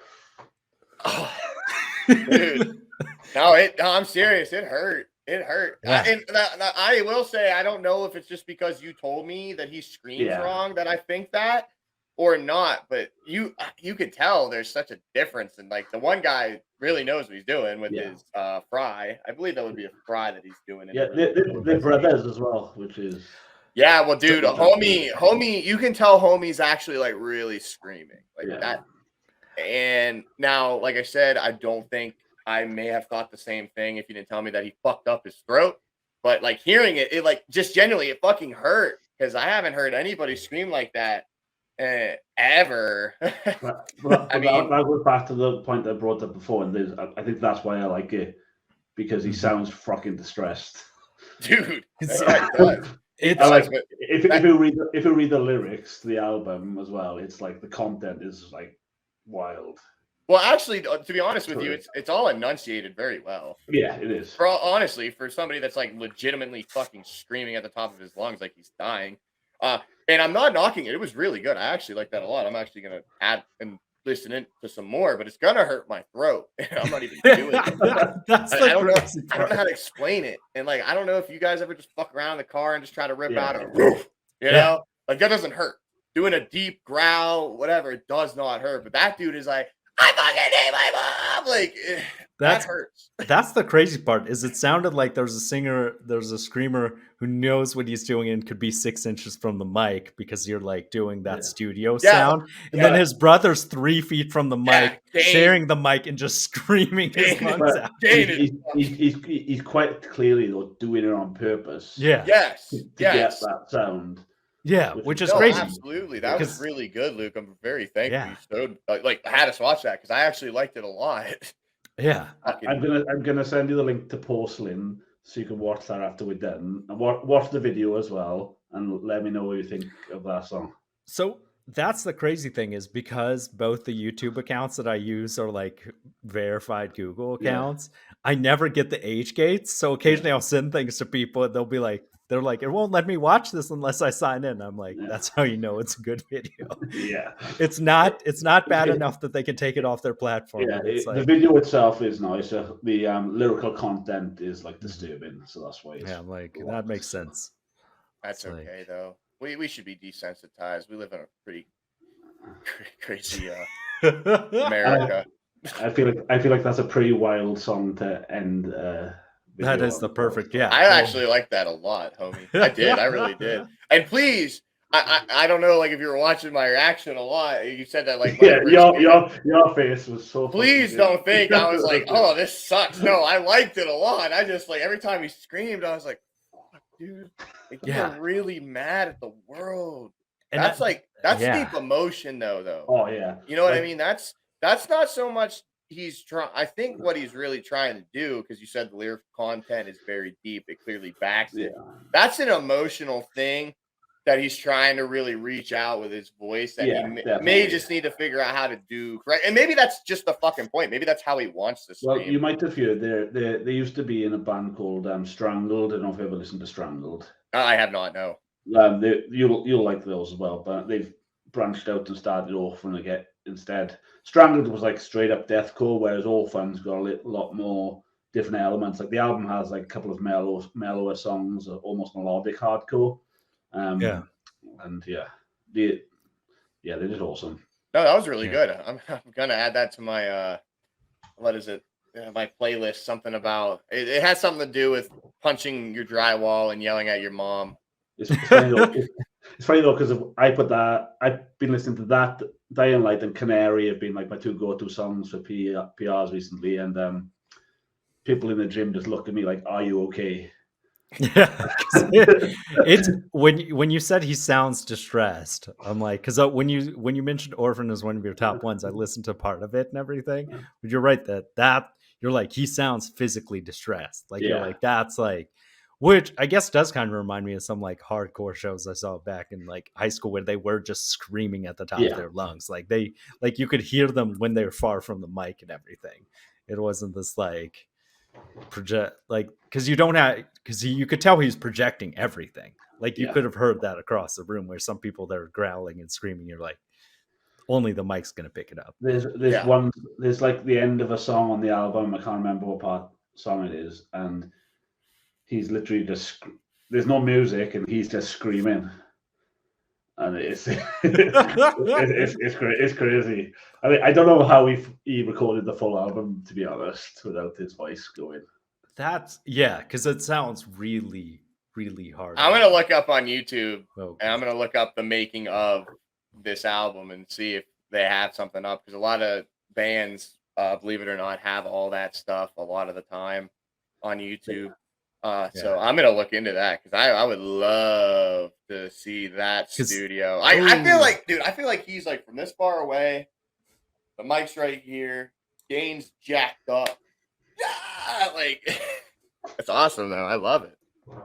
Oh, dude. No, I'm serious. It hurt. It hurt. Yeah. I will say, I don't know if it's just because you told me that he screams wrong that I think that or not, but you could tell there's such a difference. And like the one guy really knows what he's doing with his fry. I believe that would be a fry that he's doing. yeah, the brothers as well, which is. Yeah, well, dude, homie, you can tell homie's actually like really screaming like that. And now, like I said, I don't think I may have thought the same thing if you didn't tell me that he fucked up his throat. But like hearing it like just genuinely, it fucking hurt because I haven't heard anybody scream like that ever. But I mean, that goes back to the point I brought up before, and I think that's why I like it, because he sounds fucking distressed. dude, It's, yeah, he does. He it's does, Like but if that, if you read the lyrics to the album as well, it's like the content is like wild. well, actually, to be honest with you, True. it's all enunciated very well. Yeah, it is. Honestly, for somebody that's like legitimately fucking screaming at the top of his lungs like he's dying. And I'm not knocking it. It was really good. I actually like that a lot. I'm actually gonna add and listen in to some more, but it's gonna hurt my throat. And I'm not even doing it. that's I the don't know. crazy I don't know part. how to explain it. And like, I don't know if you guys ever just fuck around in the car and just try to rip Yeah. out a roof. You know, like that doesn't hurt. Doing a deep growl, whatever, it does not hurt. But that dude is like, I fucking hate my mom. Like that That's hurts. that's the crazy part. Is it sounded like there's a screamer who knows what he's doing and could be 6 inches from the mic because you're like doing that Yeah. studio Yeah, sound, and yeah. then his brother's 3 feet from the mic, Dane. sharing the mic and just screaming his Dane. lungs But out. he's quite clearly though doing it on purpose. Yeah, Yes. To Yes. get that sound. yeah, which is No, crazy. absolutely. That was Because- really good, Luke. I'm very thankful Yeah. you showed like I had us watch that because I actually liked it a lot. Yeah, I'm gonna send you the link to Porcelain so you can watch that after we're done, and watch the video as well, and let me know what you think of that song. so that's the crazy thing, is because both the YouTube accounts that I use are like verified Google Yeah. accounts, I never get the age gates. So occasionally I'll send things to people and they'll be like, they're like, it won't let me watch this unless I sign in. I'm like, Yeah. that's how you know it's a good video. Yeah, It's not bad enough that they can take it off their platform. yeah. But it's The like, video itself is nice. The lyrical content is like disturbing, so that's why. yeah, I'm like, that makes sense. That's It's okay though. We should be desensitized. We live in a pretty crazy America. I feel like that's a pretty wild song to end. That video is the on. perfect, yeah. I actually like that a lot, homie. I did. I really did. And please, I don't know, like if you were watching my reaction a lot, you said that like Yeah, your face was so. Please don't think I was like, oh, this sucks. No, I liked it a lot. I just like every time he screamed, I was like, fuck, dude, like, Yeah. you're really mad at the world. And That's yeah. deep emotion though. Oh yeah. You know what I mean? That's not so much he's trying. I think what he's really trying to do, because you said the lyric content is very deep, it clearly backs it. Yeah. That's an emotional thing that he's trying to really reach out with his voice that Yeah, he may definitely. just need to figure out how to do correct. And maybe that's just the fucking point. Maybe that's how he wants to Well, scream. you might have heard they used to be in a band called Strangled. I don't know if you ever listened to Strangled. I have not, no. You'll like those as well, but they've branched out and started Orphan again instead. Strangled was like straight up deathcore, whereas Orphan's got a lot more different elements. Like the album has like a couple of mellower songs, almost melodic hardcore. Yeah. And they did awesome. No, that was really Yeah. good. I'm gonna add that to my what is it? My playlist. Something about it has something to do with punching your drywall and yelling at your mom. It's funny though. It's funny though because I've been listening to that, Dying Light and Canary have been like my two go-to songs for PRs recently, and people in the gym just look at me like, "Are you okay?" Yeah, it's when you said he sounds distressed, I'm like, because when you mentioned Orphan as one of your top ones, I listened to part of it and everything. But you're right that you're like, he sounds physically distressed. Like you're Yeah. like, that's like, which I guess does kind of remind me of some like hardcore shows I saw back in like high school where they were just screaming at the top of their lungs. Like you could hear them when they were far from the mic and everything. It wasn't this like project, like, because you could tell he's projecting everything. Like you could have heard that across the room, where some people that are growling and screaming, you're like, only the mic's gonna pick it up. There's like the end of a song on the album. I can't remember what part song it is, and he's literally just there's no music and he's just screaming, and it's it's crazy. I mean, I don't know how he recorded the full album, to be honest, without his voice going. That's because it sounds really, really hard. I'm gonna look up on YouTube and I'm gonna look up the making of this album and see if they have something up, because a lot of bands, believe it or not, have all that stuff a lot of the time on YouTube. So I'm gonna look into that because I would love to see that 'Cause- studio. I feel Ooh. like, dude, I feel like he's like from this far away. The mic's right here. Gain's jacked up. Yeah, like it's awesome though. I love it. It's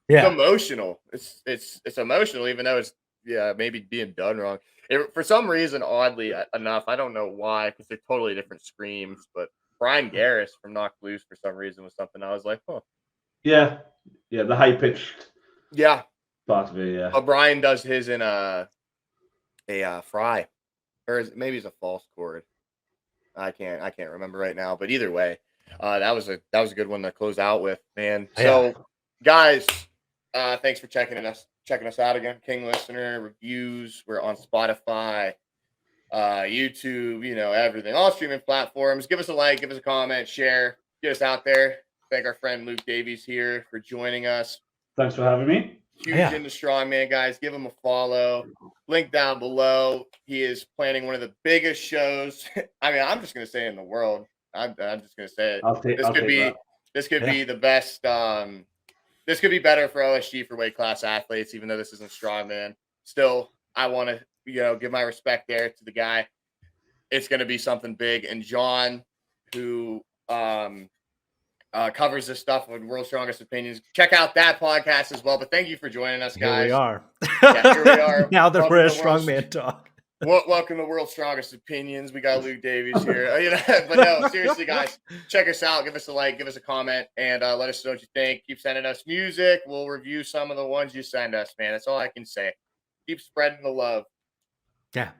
Yeah. emotional. It's emotional, even though it's maybe being done wrong. For some reason, oddly enough, I don't know why, because they're totally different screams. But Brian Garris from Knocked Loose for some reason was something I was like, huh. Yeah, the high pitched Yeah, part of it. Yeah, Brian does his in a fry, or maybe it's a false chord. I can't remember right now. But either way, that was a good one to close out with, man. So, guys, thanks for checking us out again. King Listener reviews. We're on Spotify, YouTube, everything, all streaming platforms. Give us a like, give us a comment, share, get us out there. Thank our friend Luke Davies here for joining us. thanks for having me. Huge into strongman, guys. Give him a follow. Link down below. He is planning one of the biggest shows. I mean, I'm just gonna say in the world. I'm just gonna say it. This could be the best. This could be better for OSG for weight class athletes, even though this isn't strongman. Still, I want to give my respect there to the guy. It's gonna be something big. And John, who covers this stuff with World's Strongest Opinions. Check out that podcast as well. But thank you for joining us, guys. Here we are. Here we are. Now that we're a strongman talk. Welcome to World's Strongest Opinions. We got Luke Davies here. But no, seriously, guys, check us out. Give us a like, give us a comment, and let us know what you think. Keep sending us music. We'll review some of the ones you send us, man. That's all I can say. Keep spreading the love. Yeah.